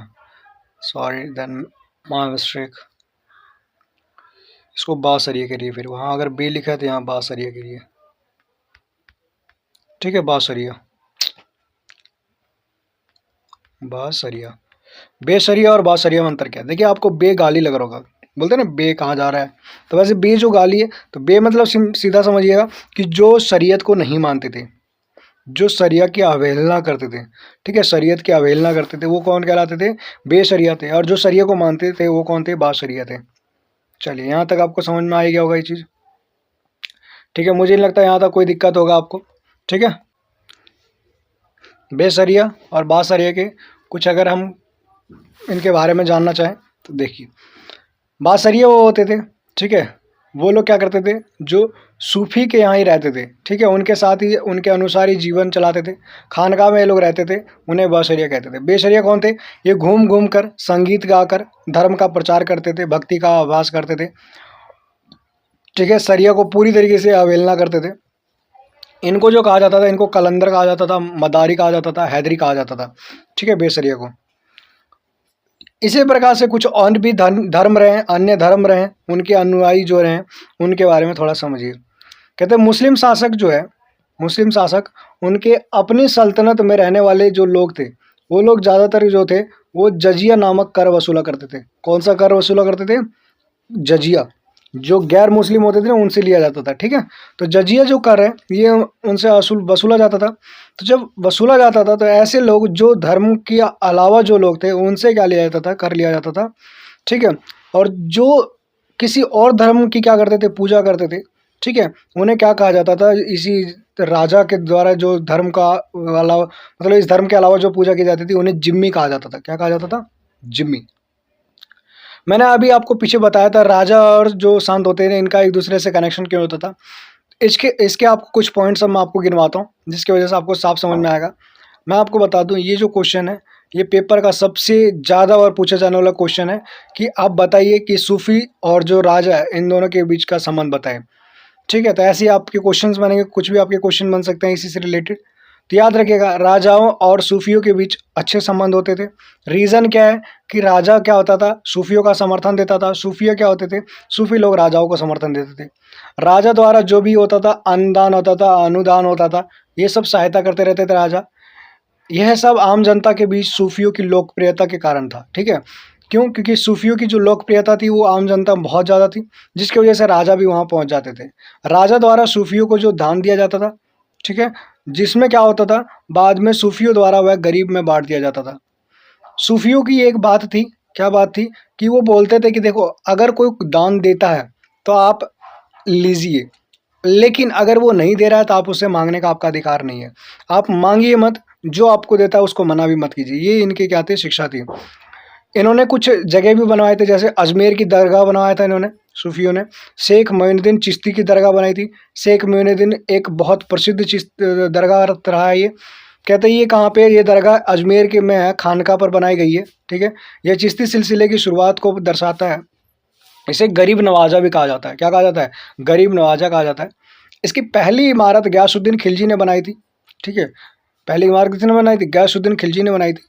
Sorry then my mistake. इसको बाशरिया करिए, फिर वहाँ अगर बे लिखा है तो यहाँ बाशरिया करिए। ठीक है, बाशरिया, बाशरिया, बेशरिया और बाशरिया में अंतर क्या है? देखिए, आपको बे गाली लग रहा होगा, बोलते हैं ना बे कहाँ जा रहा है, तो वैसे बे जो गाली है, तो बे मतलब सीधा समझिएगा कि जो शरीयत को नहीं मानते थे, जो शरिया की अवहेलना करते थे। ठीक है, शरीयत की अवहेलना करते थे, वो कौन कहलाते थे? बेशरिया थे। और जो शरिया को मानते थे वो कौन थे? बाशरिया थे। चलिए, यहाँ तक आपको समझ में आ ही गया होगा ये चीज़। ठीक है, मुझे नहीं लगता यहाँ तक कोई दिक्कत होगा आपको। ठीक है, बेशरिया और बाशरिया के कुछ अगर हम इनके बारे में जानना चाहें तो देखिए, बाशरिया वो होते थे, ठीक है, वो लोग क्या करते थे? जो सूफी के यहाँ ही रहते थे, ठीक है, उनके साथ ही उनके अनुसार ही जीवन चलाते थे, खानकाह में ये लोग रहते थे, उन्हें बाशरिया कहते थे। बेशरिया कौन थे? ये घूम घूम कर संगीत गाकर धर्म का प्रचार करते थे, भक्ति का आभास करते थे। ठीक है, शरिया को पूरी तरीके से अवहेलना करते थे। इनको जो कहा जाता था, इनको कलंदर कहा जाता था, मदारी कहा जाता था, हैदरी कहा जाता था। ठीक है, बेशरिया को। इसी प्रकार से कुछ और भी धर्म रहे हैं, अन्य धर्म रहे हैं, उनके अनुयायी जो रहे हैं उनके बारे में थोड़ा समझिए। कहते हैं मुस्लिम शासक जो है, मुस्लिम शासक, उनके अपनी सल्तनत में रहने वाले जो लोग थे, वो लोग ज़्यादातर जो थे वो जजिया नामक कर वसूला करते थे। कौन सा कर वसूला करते थे? जजिया। जो गैर मुस्लिम होते थे ना उनसे लिया जाता था। ठीक है, तो जजिया जो कर है ये उनसे वसूला जाता था। तो जब वसूला जाता था तो ऐसे लोग जो धर्म के अलावा जो लोग थे उनसे क्या लिया जाता था? कर लिया जाता था। ठीक है, और जो किसी और धर्म की क्या करते थे? पूजा करते थे। ठीक है, उन्हें क्या कहा जाता था? इसी राजा के द्वारा जो धर्म का अलावा, मतलब इस धर्म के अलावा जो पूजा की जाती थी उन्हें जिम्मी कहा जाता था। क्या कहा जाता था? जिम्मी। मैंने अभी आपको पीछे बताया था राजा और जो संत होते थे इनका एक दूसरे से कनेक्शन क्यों होता था। इसके इसके आपको कुछ पॉइंट्स अब मैं आपको गिनवाता हूँ जिसकी वजह से आपको साफ समझ में आएगा। मैं आपको बता दूं, ये जो क्वेश्चन है ये पेपर का सबसे ज़्यादा और पूछा जाने वाला क्वेश्चन है कि आप बताइए कि सूफी और जो राजा है इन दोनों के बीच का संबंध बताएं। ठीक है, तो ऐसे ही आपके क्वेश्चंस बनेंगे, कुछ भी आपके क्वेश्चन बन सकते हैं इसी से रिलेटेड। तो याद रखिएगा, राजाओं और सूफियों के बीच अच्छे संबंध होते थे। रीज़न क्या है कि राजा क्या होता था? सूफियों का समर्थन देता था। सूफिया क्या होते थे? सूफी लोग राजाओं को समर्थन देते थे। राजा द्वारा जो भी होता था, अन्नदान होता था, अनुदान होता था, ये सब सहायता करते रहते थे राजा। यह सब आम जनता के बीच सूफियों की लोकप्रियता के कारण था। ठीक है, क्यों? क्योंकि सूफियों की जो लोकप्रियता थी वो आम जनता में बहुत ज़्यादा थी, जिसकी वजह से राजा भी वहाँ पहुँच जाते थे। राजा द्वारा सूफियों को जो दान दिया जाता था, ठीक है, जिसमें क्या होता था, बाद में सूफियों द्वारा वह गरीब में बांट दिया जाता था। सूफियों की एक बात थी, क्या बात थी? कि वो बोलते थे कि देखो, अगर कोई दान देता है तो आप लीजिए, लेकिन अगर वो नहीं दे रहा है तो आप उससे मांगने का आपका अधिकार नहीं है। आप मांगिए मत, जो आपको देता है उसको मना भी मत कीजिए। ये इनकी क्या थी? शिक्षा थी। इन्होंने कुछ जगह भी बनवाए थे, जैसे अजमेर की दरगाह बनवाया था इन्होंने, सूफियों ने। शेख मोइनुद्दीन चिश्ती की दरगाह बनाई थी। शेख मोइनुद्दीन एक बहुत प्रसिद्ध दरगाह रहा है ये। कहते हैं ये कहाँ पे? ये दरगाह अजमेर के में है, खानका पर बनाई गई है। ठीक है, यह चिश्ती सिलसिले की शुरुआत को दर्शाता है। इसे गरीब नवाजा भी कहा जाता है। क्या कहा जाता है? गरीब नवाजा कहा जाता है। इसकी पहली इमारत गयासुद्दीन खिलजी ने बनाई थी। ठीक है, पहली इमारत किसने बनाई थी? गयासुद्दीन खिलजी ने बनाई थी।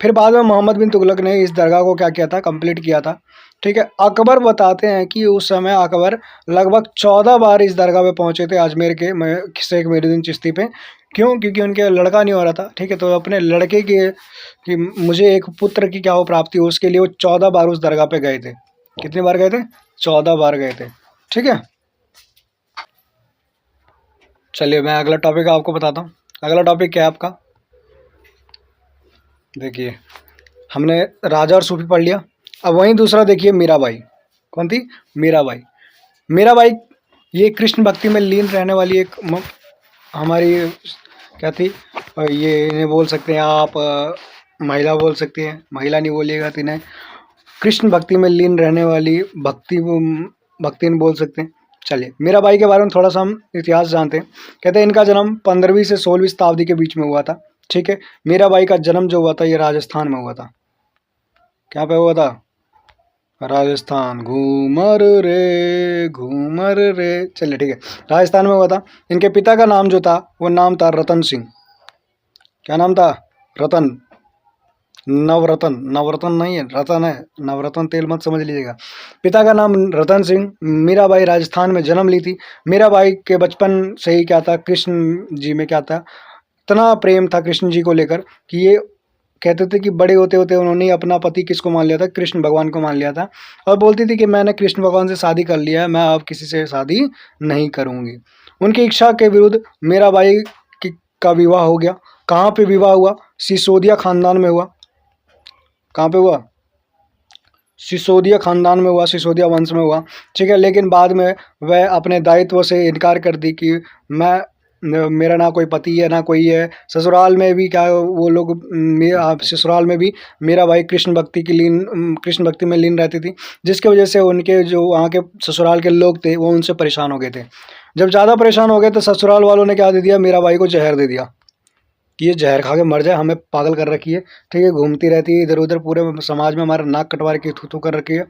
फिर बाद में मोहम्मद बिन तुगलक ने इस दरगाह को क्या किया था? कंप्लीट किया था। ठीक है, अकबर बताते हैं कि उस समय अकबर लगभग 14 बार इस दरगाह पे पहुंचे थे, अजमेर के शेख मोइनुद्दीन चिश्ती पे। क्यों? क्योंकि उनके लड़का नहीं हो रहा था। ठीक है, तो अपने लड़के के कि मुझे एक पुत्र की क्या हो प्राप्ति हो, उसके लिए वो 14 बार उस दरगाह पे गए थे। कितनी बार गए थे? 14 बार गए थे। ठीक है, चलिए मैं अगला टॉपिक आपको बताता हूँ। अगला टॉपिक क्या है आपका? देखिए, हमने राजा और सूफी पढ़ लिया। अब वहीं दूसरा देखिए, मीराबाई। कौन थी? मीराबाई। मीराबाई ये कृष्ण भक्ति में लीन रहने वाली एक हमारी क्या थी, ये इन्हें बोल सकते हैं आप महिला बोल सकती हैं, महिला नहीं बोलिएगा तो इन्हें कृष्ण भक्ति में लीन रहने वाली भक्ति बोल सकते हैं। चलिए मीराबाई के बारे में थोड़ा सा हम इतिहास जानते हैं। कहते हैं इनका जन्म 15वीं से 16वीं शताब्दी के बीच में हुआ था। ठीक है, मीराबाई का जन्म जो हुआ था ये राजस्थान में हुआ था। क्या पे हुआ था? राजस्थान। घूमर रे। चलिए ठीक है, राजस्थान में हुआ था। इनके पिता का नाम जो था वो नाम था रतन सिंह। क्या नाम था? रतन। नवरत्न, नवरत्न नहीं है, रतन है, नवरत्न तेल मत समझ लीजिएगा। पिता का नाम रतन सिंह। मीराबाई राजस्थान में जन्म ली थी। मीराबाई के बचपन से ही क्या था, कृष्ण जी में क्या था, इतना प्रेम था कृष्ण जी को लेकर कि ये कहते थे कि बड़े होते होते उन्होंने अपना पति किसको मान लिया था? कृष्ण भगवान को मान लिया था। और बोलती थी कि मैंने कृष्ण भगवान से शादी कर लिया है, मैं अब किसी से शादी नहीं करूँगी। उनकी इच्छा के विरुद्ध मीराबाई का विवाह हो गया। कहाँ पे विवाह हुआ? सिसोदिया खानदान में हुआ। कहाँ पे हुआ? सिसोदिया खानदान में हुआ, सिसोदिया वंश में हुआ। ठीक है, लेकिन बाद में वह अपने दायित्व से इनकार कर दी कि मेरा ना कोई पति है ना कोई है। ससुराल में भी क्या वो लोग ससुराल में भी मीराबाई कृष्ण भक्ति में लीन रहती थी, जिसकी वजह से उनके जो वहाँ के ससुराल के लोग थे वो उनसे परेशान हो गए थे। जब ज़्यादा परेशान हो गए तो ससुराल वालों ने क्या दे दिया? मीराबाई को जहर दे दिया कि ये जहर खा के मर जाए, हमें पागल कर रखी है। ठीक है, घूमती रहती है इधर उधर पूरे समाज में, हमारा नाक कटवा के थू थू कर रखी है।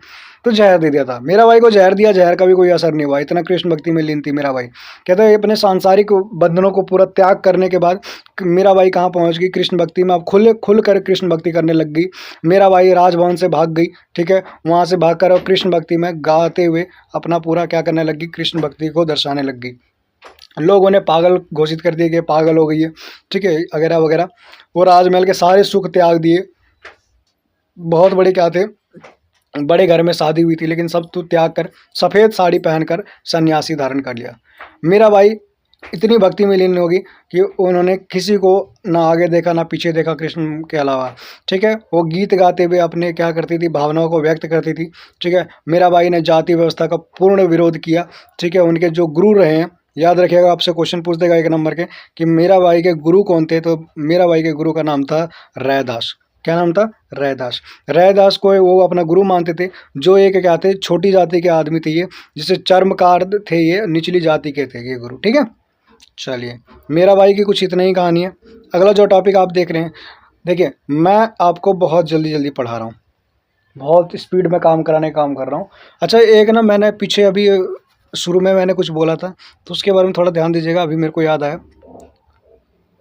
तो जहर दे दिया था, मीराबाई को जहर दिया, जहर का भी कोई असर नहीं हुआ। इतना कृष्ण भक्ति में लीन थी मीराबाई। कहते हैं अपने सांसारिक बंधनों को पूरा त्याग करने के बाद मीराबाई कहाँ पहुँच गई? कृष्ण भक्ति में अब खुल कर कृष्ण भक्ति करने लग गई। मीराबाई राजभवन से भाग गई। ठीक है, वहाँ से भाग कर कृष्ण भक्ति में गाते हुए अपना पूरा क्या करने लग गई? कृष्ण भक्ति को दर्शाने लग गई। लोगों ने पागल घोषित कर दिया कि पागल हो गई है। ठीक है, वगैरह वगैरह। वो राजमहल के सारे सुख त्याग दिए। बहुत बड़े क्या थे, बड़े घर में शादी हुई थी, लेकिन सब तो त्याग कर सफ़ेद साड़ी पहनकर सन्यासी धारण कर लिया। मीराबाई इतनी भक्ति में लीन होगी कि उन्होंने किसी को ना आगे देखा ना पीछे देखा कृष्ण के अलावा। ठीक है, वो गीत गाते हुए अपने क्या करती थी? भावनाओं को व्यक्त करती थी। ठीक है, मीराबाई ने जाति व्यवस्था का पूर्ण विरोध किया। ठीक है, उनके जो गुरु रहे हैं, याद रखिएगा आपसे क्वेश्चन पूछ देगा 1 नंबर के कि मीराबाई के गुरु कौन थे? तो मीराबाई के गुरु का नाम था रैदास। क्या नाम था? रैदास। रैदास को वो अपना गुरु मानते थे, जो एक क्या थे? छोटी जाति के आदमी थे ये, जिसे चर्मकार थे, ये निचली जाति के थे ये गुरु। ठीक है, चलिए मीराबाई की कुछ इतना ही कहानी है। अगला जो टॉपिक आप देख रहे हैं, देखिए मैं आपको बहुत जल्दी पढ़ा रहा हूँ, बहुत स्पीड में काम कराने का काम कर रहा हूँ। अच्छा, एक ना मैंने पीछे अभी शुरू में मैंने कुछ बोला था, तो उसके बारे में थोड़ा ध्यान दीजिएगा, अभी मेरे को याद आया।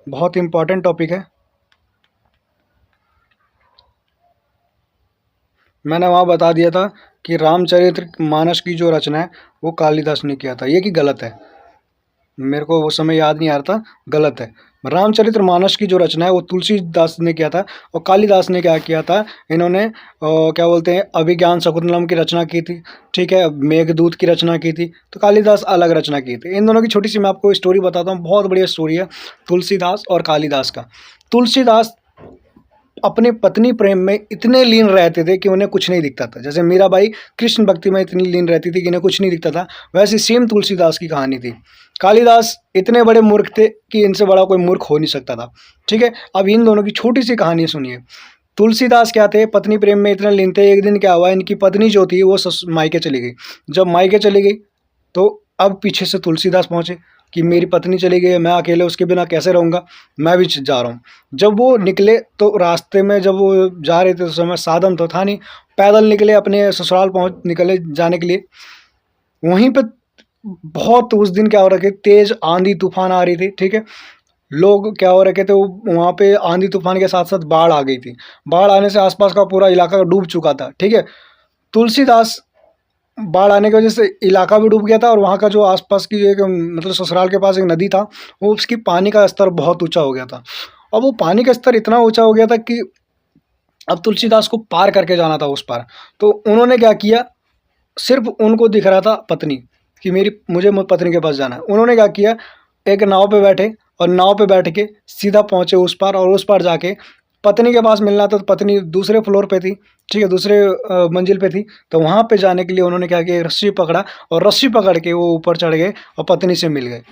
बहुत इम्पॉर्टेंट टॉपिक है। मैंने वहाँ बता दिया था कि रामचरित्र मानस की जो रचना है वो कालिदास ने किया था। ये कि गलत है? मेरे को वो समय याद नहीं आ रहा था, गलत है। रामचरित्र मानस की जो रचना है वो तुलसीदास ने किया था, और कालिदास ने क्या किया था? इन्होंने क्या बोलते हैं, अभिज्ञान शकुंतलम की रचना की थी। ठीक है, मेघदूत की रचना की थी। तो कालिदास अलग रचना की थी। इन दोनों की छोटी सी मैं आपको स्टोरी बताता हूँ, बहुत बढ़िया स्टोरी है तुलसीदास और कालिदास का। तुलसीदास अपनी पत्नी प्रेम में इतने लीन रहते थे कि उन्हें कुछ नहीं दिखता था। जैसे मीराबाई कृष्ण भक्ति में इतनी लीन रहती थी कि इन्हें कुछ नहीं दिखता था, वैसे सेम तुलसीदास की कहानी थी। कालिदास इतने बड़े मूर्ख थे कि इनसे बड़ा कोई मूर्ख हो नहीं सकता था। ठीक है, अब इन दोनों की छोटी सी कहानी सुनिए। तुलसीदास क्या थे? पत्नी प्रेम में इतने लीन थे। एक दिन क्या हुआ, इनकी पत्नी जो थी वो मायके चली गई। जब मायके चली गई तो अब पीछे से तुलसीदास पहुँचे कि मेरी पत्नी चली गई है, मैं अकेले उसके बिना कैसे रहूँगा, मैं भी जा रहा हूँ। जब वो निकले तो रास्ते में जब वो जा रहे थे उस समय साधन तो था नहीं, पैदल निकले अपने ससुराल निकले जाने के लिए। वहीं पे बहुत उस दिन क्या हो रखे, तेज़ आंधी तूफान आ रही थी। ठीक है, लोग क्या हो रखे थे, वो वहाँ पे आंधी तूफान के साथ साथ बाढ़ आ गई थी। बाढ़ आने से आसपास का पूरा इलाका डूब चुका था। ठीक है, तुलसीदास बाढ़ आने की वजह से इलाका भी डूब गया था, और वहाँ का जो आसपास की एक मतलब ससुराल के पास एक नदी था, वो उसकी पानी का स्तर बहुत ऊंचा हो गया था। अब वो पानी का स्तर इतना ऊंचा हो गया था कि अब तुलसीदास को पार करके जाना था उस पार। तो उन्होंने क्या किया, सिर्फ उनको दिख रहा था पत्नी कि मुझे पत्नी के पास जाना है। उन्होंने क्या किया, एक नाव पे बैठे और नाव पे बैठ के सीधा पहुँचे उस पार, और उस पार जाके पत्नी के पास मिलना था तो पत्नी दूसरे फ्लोर पे थी, ठीक है, दूसरे मंजिल पे थी। तो वहाँ पे जाने के लिए उन्होंने क्या किया, रस्सी पकड़ा और रस्सी पकड़ के वो ऊपर चढ़ गए और पत्नी से मिल गए।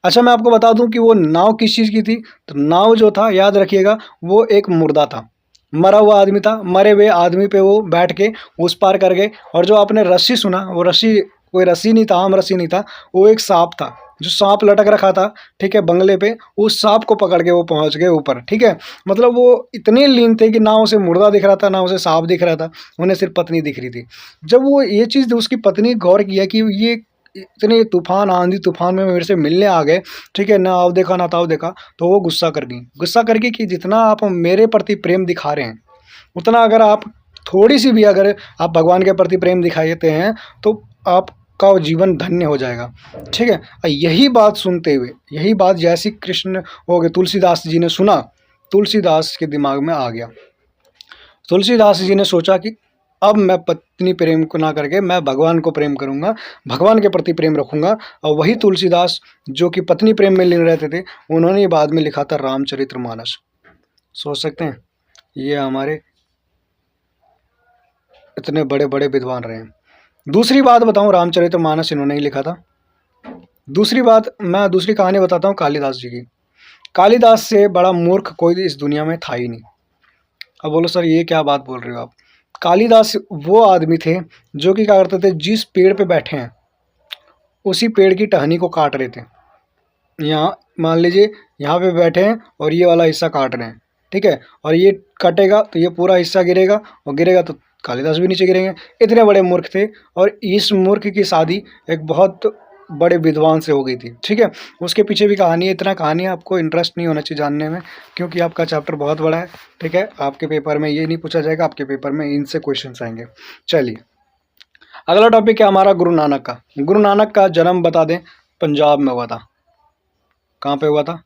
अच्छा, मैं आपको बता दूं कि वो नाव किस चीज़ की थी। तो नाव जो था, याद रखिएगा, वो एक मुर्दा था, मरा हुआ आदमी था। मरे हुए आदमी पे वो बैठ के उस पार कर गए। और जो आपने रस्सी सुना, वो रस्सी कोई रस्सी नहीं था, आम रस्सी नहीं था, वो एक सांप था, जो सांप लटक रखा था, ठीक है, बंगले पे। उस सांप को पकड़ के वो पहुंच गए ऊपर, ठीक है। मतलब वो इतने लीन थे कि ना उसे मुर्दा दिख रहा था, ना उसे सांप दिख रहा था, उन्हें सिर्फ पत्नी दिख रही थी। जब वो ये चीज़ उसकी पत्नी गौर किया कि ये इतने तूफान, आंधी तूफान में मेरे से मिलने आ गए, ठीक है, ना आव देखा ना ताव देखा, तो वो गुस्सा कर गई। गुस्सा करके कि जितना आप मेरे प्रति प्रेम दिखा रहे हैं, उतना अगर आप थोड़ी सी भी अगर आप भगवान के प्रति प्रेम दिखाते हैं तो आपका जीवन धन्य हो जाएगा, ठीक है। यही बात सुनते हुए, यही बात जैसी कृष्ण हो गए तुलसीदास जी ने सुना, तुलसीदास के दिमाग में आ गया। तुलसीदास जी ने सोचा कि अब मैं पत्नी प्रेम को ना करके मैं भगवान को प्रेम करूंगा, भगवान के प्रति प्रेम रखूंगा। और वही तुलसीदास जो कि पत्नी प्रेम में लीन रहते थे, उन्होंने बाद में लिखा था रामचरितमानस। सोच सकते हैं, ये हमारे इतने बड़े बड़े विद्वान रहे हैं। दूसरी बात बताऊं, रामचरितमानस इन्होंने ही लिखा था। दूसरी बात, मैं दूसरी कहानी बताता हूँ कालिदास जी की। कालिदास से बड़ा मूर्ख कोई इस दुनिया में था ही नहीं। अब बोलो सर ये क्या बात बोल रहे हो आप। कालिदास वो आदमी थे जो कि क्या करते थे, जिस पेड़ पे बैठे हैं उसी पेड़ की टहनी को काट रहे थे। यहाँ मान लीजिए यहाँ पे बैठे हैं और ये वाला हिस्सा काट रहे हैं, ठीक है, और ये कटेगा तो ये पूरा हिस्सा गिरेगा, और गिरेगा तो कालिदास भी नीचे गिरेंगे। इतने बड़े मूर्ख थे। और इस मूर्ख की शादी एक बहुत बड़े विद्वान से हो गई थी, ठीक है। उसके पीछे भी कहानी है। इतना कहानी आपको इंटरेस्ट नहीं होना चाहिए जानने में, क्योंकि आपका चैप्टर बहुत बड़ा है, ठीक है। आपके पेपर में ये नहीं पूछा जाएगा, आपके पेपर में इनसे क्वेश्चन आएंगे। चलिए, अगला टॉपिक है हमारा गुरु नानक का। गुरु नानक का जन्म बता दें, पंजाब में हुआ था। कहाँ पे हुआ था?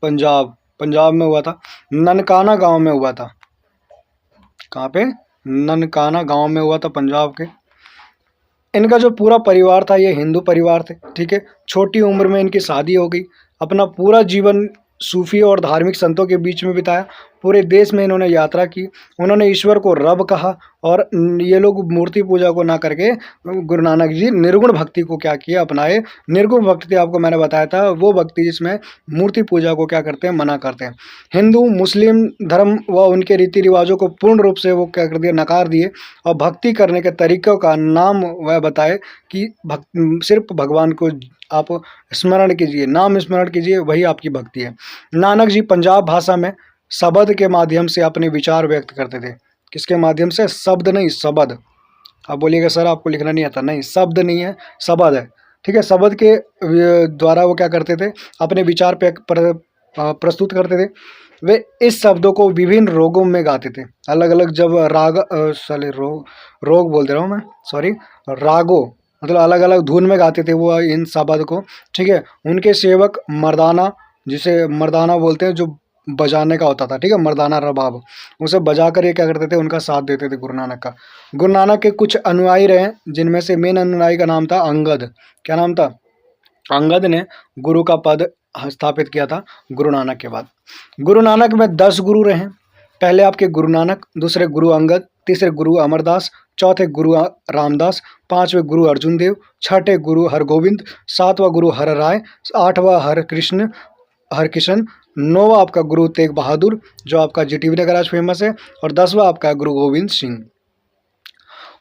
पंजाब, पंजाब में हुआ था, ननकाना गांव में हुआ था। कहाँ पे? ननकाना गांव में हुआ था, पंजाब के। इनका जो पूरा परिवार था ये हिंदू परिवार थे, ठीक है। छोटी उम्र में इनकी शादी हो गई। अपना पूरा जीवन सूफी और धार्मिक संतों के बीच में बिताया। पूरे देश में इन्होंने यात्रा की। उन्होंने ईश्वर को रब कहा। और ये लोग मूर्ति पूजा को ना करके गुरु नानक जी निर्गुण भक्ति को क्या किया, अपनाए। निर्गुण भक्ति आपको मैंने बताया था, वो भक्ति जिसमें मूर्ति पूजा को क्या करते हैं, मना करते हैं। हिंदू मुस्लिम धर्म व उनके रीति रिवाजों को पूर्ण रूप से वो क्या कर दिया, नकार दिए। और भक्ति करने के तरीक़ों का नाम वह बताए कि सिर्फ भगवान को आप स्मरण कीजिए, नाम स्मरण कीजिए, वही आपकी भक्ति है। नानक जी पंजाब भाषा में शब्द के माध्यम से अपने विचार व्यक्त करते थे। किसके माध्यम से? शब्द नहीं, शब्द। आप बोलिएगा सर आपको लिखना नहीं आता, नहीं, शब्द नहीं है, शब्द है, ठीक है। शब्द के द्वारा वो क्या करते थे, अपने विचार प्रस्तुत करते थे। वे इस शब्दों को विभिन्न रोगों में गाते थे, अलग अलग। जब राग रोग बोल दे रहा हूँ मैं, सॉरी, रागों मतलब अलग अलग धुन में गाते थे वो इन शब्द को, ठीक है। उनके सेवक मर्दाना, जिसे मर्दाना बोलते हैं, जो बजाने का होता था, ठीक है, मर्दाना रबाब, उसे बजा कर ये क्या करते थे, उनका साथ देते थे गुरु नानक का। गुरु नानक के कुछ अनुयायी रहे, जिनमें से मेन अनुयायी का नाम था अंगद। क्या नाम था? अंगद ने गुरु का पद स्थापित किया था गुरु नानक के बाद। गुरु नानक में 10 गुरु रहे। पहले आपके गुरु नानक, दूसरे गुरु अंगद, तीसरे गुरु अमरदास, चौथे गुरु रामदास, पांचवें गुरु अर्जुन देव, छठे गुरु हरगोविंद, सातवां गुरु हर राय, आठवां हरकिशन, नौवां आपका गुरु तेग बहादुर, जो आपका जीटीवी नगर आज फेमस है, और 10वां आपका गुरु गोविंद सिंह।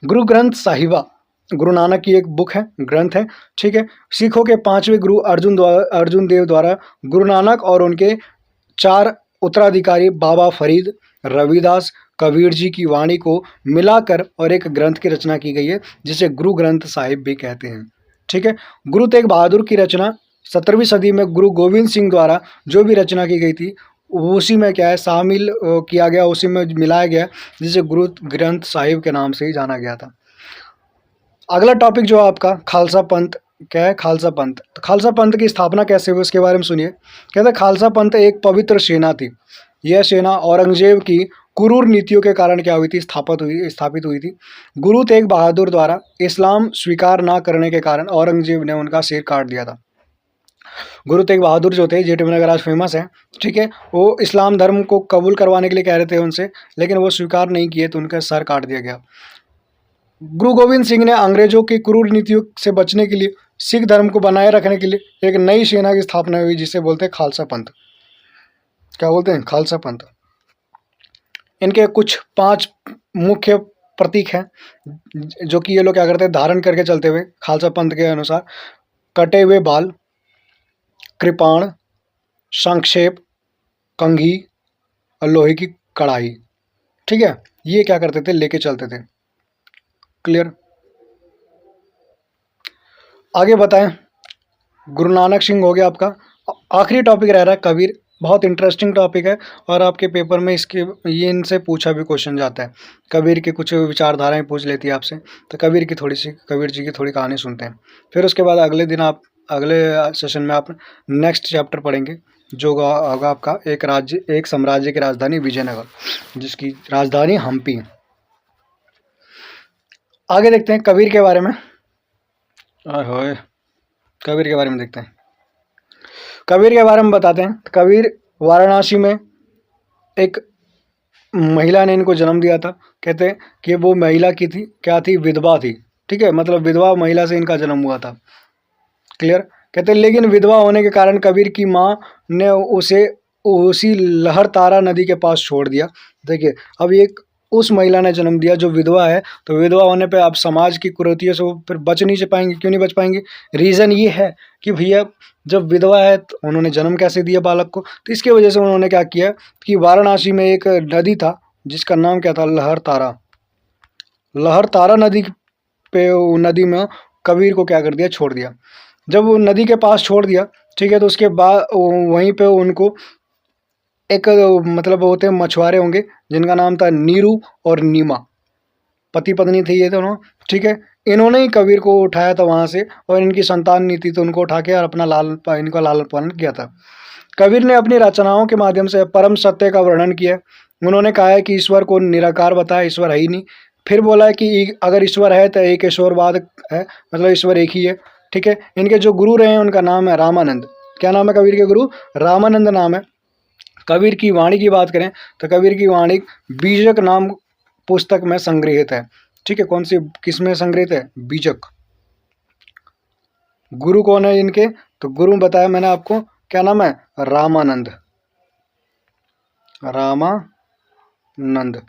गुरु ग्रंथ साहिबा गुरु नानक की एक बुक है, ग्रंथ है, ठीक है। सिखों के 5वें गुरु अर्जुन देव द्वारा गुरु नानक और उनके 4 उत्तराधिकारी बाबा फरीद, रविदास, कबीर जी की वाणी को मिलाकर और एक ग्रंथ की रचना की गई है, जिसे गुरु ग्रंथ साहिब भी कहते हैं, ठीक है। गुरु तेग बहादुर की रचना 17वीं सदी में गुरु गोविंद सिंह द्वारा जो भी रचना की गई थी, उसी में क्या है, शामिल किया गया, उसी में मिलाया गया, जिसे गुरु ग्रंथ साहिब के नाम से ही जाना गया था। अगला टॉपिक जो आपका खालसा पंथ, क्या है? खालसा पंथ। तो खालसा पंथ की स्थापना कैसे हुई उसके बारे में सुनिए। कहते हैं खालसा पंथ एक पवित्र सेना थी। यह सेना औरंगजेब की क्रूर नीतियों के कारण क्या हुई थी, स्थापित हुई थी। गुरु तेग बहादुर द्वारा इस्लाम स्वीकार ना करने के कारण औरंगजेब ने उनका सिर काट दिया था। गुरु तेग बहादुर जो थे, जेठे नगर आज फेमस है, ठीक है, वो इस्लाम धर्म को कबूल करवाने के लिए कह रहे थे उनसे, लेकिन वो स्वीकार नहीं किए तो उनका सर काट दिया गया। गुरु गोविंद सिंह ने अंग्रेजों की क्रूर नीतियों से बचने के लिए, सिख धर्म को बनाए रखने के लिए एक नई सेना की स्थापना हुई जिसे बोलते हैं खालसा पंथ। क्या बोलते हैं? खालसा पंथ। इनके कुछ 5 मुख्य प्रतीक हैं जो कि ये लोग क्या करते हैं, धारण करके चलते हुए खालसा पंथ के अनुसार। कटे हुए बाल, कृपाण, संक्षेप, कंघी और लोहे की कढ़ाई, ठीक है, ये क्या करते थे, लेके चलते थे। क्लियर? आगे बताएं। गुरु नानक सिंह हो गया आपका। आखिरी टॉपिक रह रहा है कबीर। बहुत इंटरेस्टिंग टॉपिक है और आपके पेपर में इसके ये इनसे पूछा भी क्वेश्चन जाता है। कबीर की कुछ विचारधाराएं पूछ लेती है आपसे, तो कबीर जी की थोड़ी कहानी सुनते हैं। फिर उसके बाद अगले दिन आप अगले सेशन में आप नेक्स्ट चैप्टर पढ़ेंगे जो होगा आपका एक साम्राज्य की राजधानी विजयनगर, जिसकी राजधानी हम्पी है। आगे देखते हैं कबीर के बारे में। कबीर के बारे में देखते हैं। कबीर के बारे में बताते हैं। कबीर वाराणसी में एक महिला ने इनको जन्म दिया था। कहते हैं कि वो महिला की थी, क्या थी, विधवा थी, ठीक है, मतलब विधवा महिला से इनका जन्म हुआ था। क्लियर? कहते हैं लेकिन विधवा होने के कारण कबीर की माँ ने उसे उसी लहरतारा नदी के पास छोड़ दिया। देखिए, अब एक उस महिला ने जन्म दिया जो विधवा है, तो विधवा होने पे आप समाज की कुरीतियों से वो फिर बच नहीं पाएंगे। क्यों नहीं बच पाएंगे? रीज़न ये है कि भैया जब विधवा है तो उन्होंने जन्म कैसे दिया बालक को, तो इसकी वजह से उन्होंने क्या किया कि वाराणसी में एक नदी था जिसका नाम क्या था, लहरतारा। लहरतारा नदी पे नदी में कबीर को क्या कर दिया, छोड़ दिया। जब वो नदी के पास छोड़ दिया, ठीक है, तो उसके बाद वहीं पे उनको एक मतलब होते हैं मछुआरे होंगे जिनका नाम था नीरू और नीमा, पति पत्नी थे ये दोनों, ठीक है। इन्होंने ही कबीर को उठाया था वहाँ से और इनकी संतान नहीं थी तो उनको उठा के और अपना इनका लालन पालन किया था। कबीर ने अपनी रचनाओं के माध्यम से परम सत्य का वर्णन किया। उन्होंने कहा है कि ईश्वर को निराकार बताया, ईश्वर है ही नहीं। फिर बोला है कि अगर ईश्वर है तो एक ईश्वरवाद है, मतलब ईश्वर एक ही है, ठीक है। इनके जो गुरु रहे हैं उनका नाम है रामानंद। क्या नाम है कबीर के गुरु? रामानंद नाम है। कबीर की वाणी की बात करें तो कबीर की वाणी बीजक नाम पुस्तक में संग्रहित है, ठीक है। कौन सी, किस में संग्रहित है? बीजक। गुरु कौन है इनके? तो गुरु बताया मैंने आपको, क्या नाम है? रामानंद। रामानंद,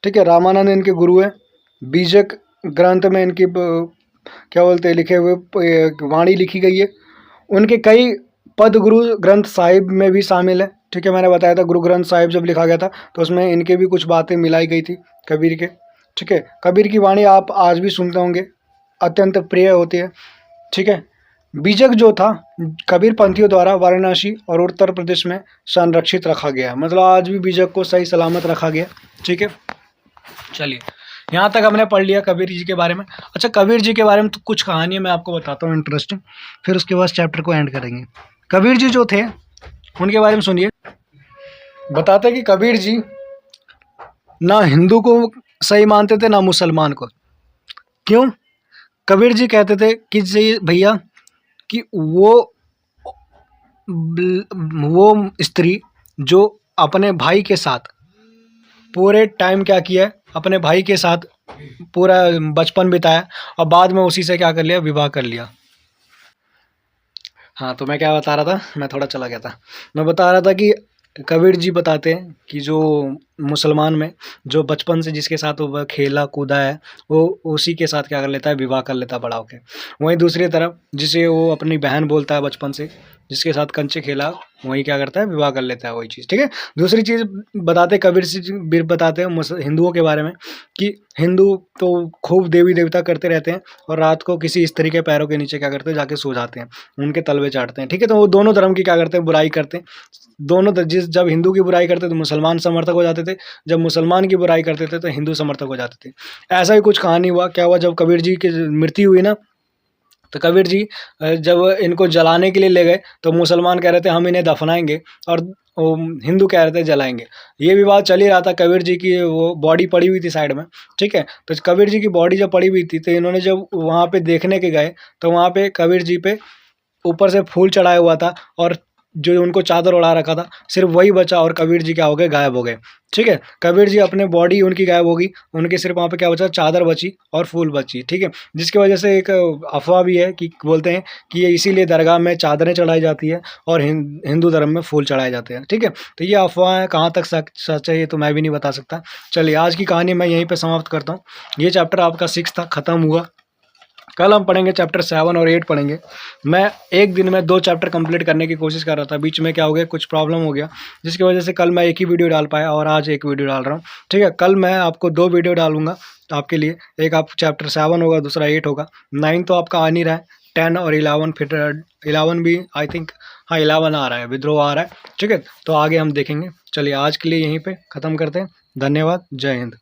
ठीक है, रामानंद इनके गुरु है। बीजक ग्रंथ में इनकी क्या बोलते हैं लिखे हुए वाणी लिखी गई है। उनके कई पद गुरु ग्रंथ साहिब में भी शामिल है, ठीक है। मैंने बताया था गुरु ग्रंथ साहिब जब लिखा गया था तो उसमें इनके भी कुछ बातें मिलाई गई थी कबीर के, ठीक है। कबीर की वाणी आप आज भी सुनते होंगे, अत्यंत प्रिय होती है, ठीक है। बीजक जो था कबीर पंथियों द्वारा वाराणसी और उत्तर प्रदेश में संरक्षित रखा गया, मतलब आज भी बीजक को सही सलामत रखा गया, ठीक है। चलिए, यहाँ तक हमने पढ़ लिया कबीर जी के बारे में। अच्छा, कबीर जी के बारे में तो कुछ कहानियाँ मैं आपको बताता हूँ इंटरेस्टिंग, फिर उसके बाद चैप्टर को एंड करेंगे। कबीर जी जो थे उनके बारे में सुनिए। बताते कि कबीर जी ना हिंदू को सही मानते थे ना मुसलमान को। क्यों? कबीर जी कहते थे कि भैया कि वो स्त्री जो अपने भाई के साथ पूरे टाइम क्या किया, अपने भाई के साथ पूरा बचपन बिताया और बाद में उसी से क्या कर लिया, विवाह कर लिया। हाँ, तो मैं क्या बता रहा था, मैं थोड़ा चला गया था। मैं बता रहा था कि कबीर जी बताते हैं कि जो मुसलमान में जो बचपन से जिसके साथ वो खेला कूदा है वो उसी के साथ क्या कर लेता है, विवाह कर लेता है बड़ा होके। वहीं दूसरी तरफ जिसे वो अपनी बहन बोलता है बचपन से, जिसके साथ कंचे खेला, वही क्या करता है, विवाह कर लेता है, वही चीज़, ठीक है। दूसरी चीज़ बताते कबीर बताते हैं हिंदुओं के बारे में कि हिंदू तो खूब देवी देवता करते रहते हैं और रात को किसी स्त्री के पैरों के नीचे क्या करते हैं, जाके सो जाते हैं, उनके तलवे चाटते हैं, ठीक है। तो वो दोनों धर्म की क्या करते हैं, बुराई करते हैं। दोनों जब हिंदू की बुराई करते तो मुसलमान समर्थक हो जाते थे, जब मुसलमान की बुराई करते थे तो हिंदू समर्थक हो जाते थे। ऐसा ही कुछ कहानी हुआ। क्या हुआ, जब कबीर जी की मृत्यु हुई ना, तो कबीर जी जब इनको जलाने के लिए ले गए तो मुसलमान कह रहे थे हम इन्हें दफनाएंगे और हिंदू कह रहे थे जलाएंगे। ये विवाद चल ही रहा था। कबीर जी की वो बॉडी पड़ी हुई थी साइड में, ठीक है। तो कबीर जी की बॉडी जब पड़ी हुई थी तो इन्होंने जब वहाँ पे देखने के गए तो वहाँ पे कबीर जी पे ऊपर से फूल चढ़ाया हुआ था और जो उनको चादर ओढ़ा रखा था सिर्फ वही बचा, और कबीर जी क्या हो गए, गायब हो गए। ठीक है, कबीर जी अपने बॉडी उनकी गायब होगी, उनकी सिर्फ वहाँ पे क्या बचा, चादर बची और फूल बची। ठीक है, जिसकी वजह से एक अफवाह भी है कि बोलते हैं कि ये इसीलिए दरगाह में चादरें चढ़ाई जाती है और हिंदू धर्म में फूल चढ़ाए जाते हैं। ठीक है, तो ये अफवाह है, कहाँ तक सच है ये तो मैं भी नहीं बता सकता। चलिए आज की कहानी मैं यहीं पर समाप्त करता हूँ। ये चैप्टर आपका 6 था, ख़त्म हुआ। कल हम पढ़ेंगे चैप्टर 7 और 8 पढ़ेंगे। मैं एक दिन में 2 चैप्टर कंप्लीट करने की कोशिश कर रहा था, बीच में क्या हो गया, कुछ प्रॉब्लम हो गया, जिसकी वजह से कल मैं एक ही वीडियो डाल पाया और आज एक वीडियो डाल रहा हूँ। ठीक है, कल मैं आपको 2 वीडियो डालूंगा आपके लिए, एक आप चैप्टर 7 होगा, दूसरा 8 होगा। 9 तो आपका आ नहीं रहा है, 10 और 11, फिर 11 भी आई थिंक, हाँ 11 आ रहा है, विद्रोह आ रहा है। ठीक है, तो आगे हम देखेंगे। चलिए आज के लिए यहीं पर ख़त्म करते हैं। धन्यवाद, जय हिंद।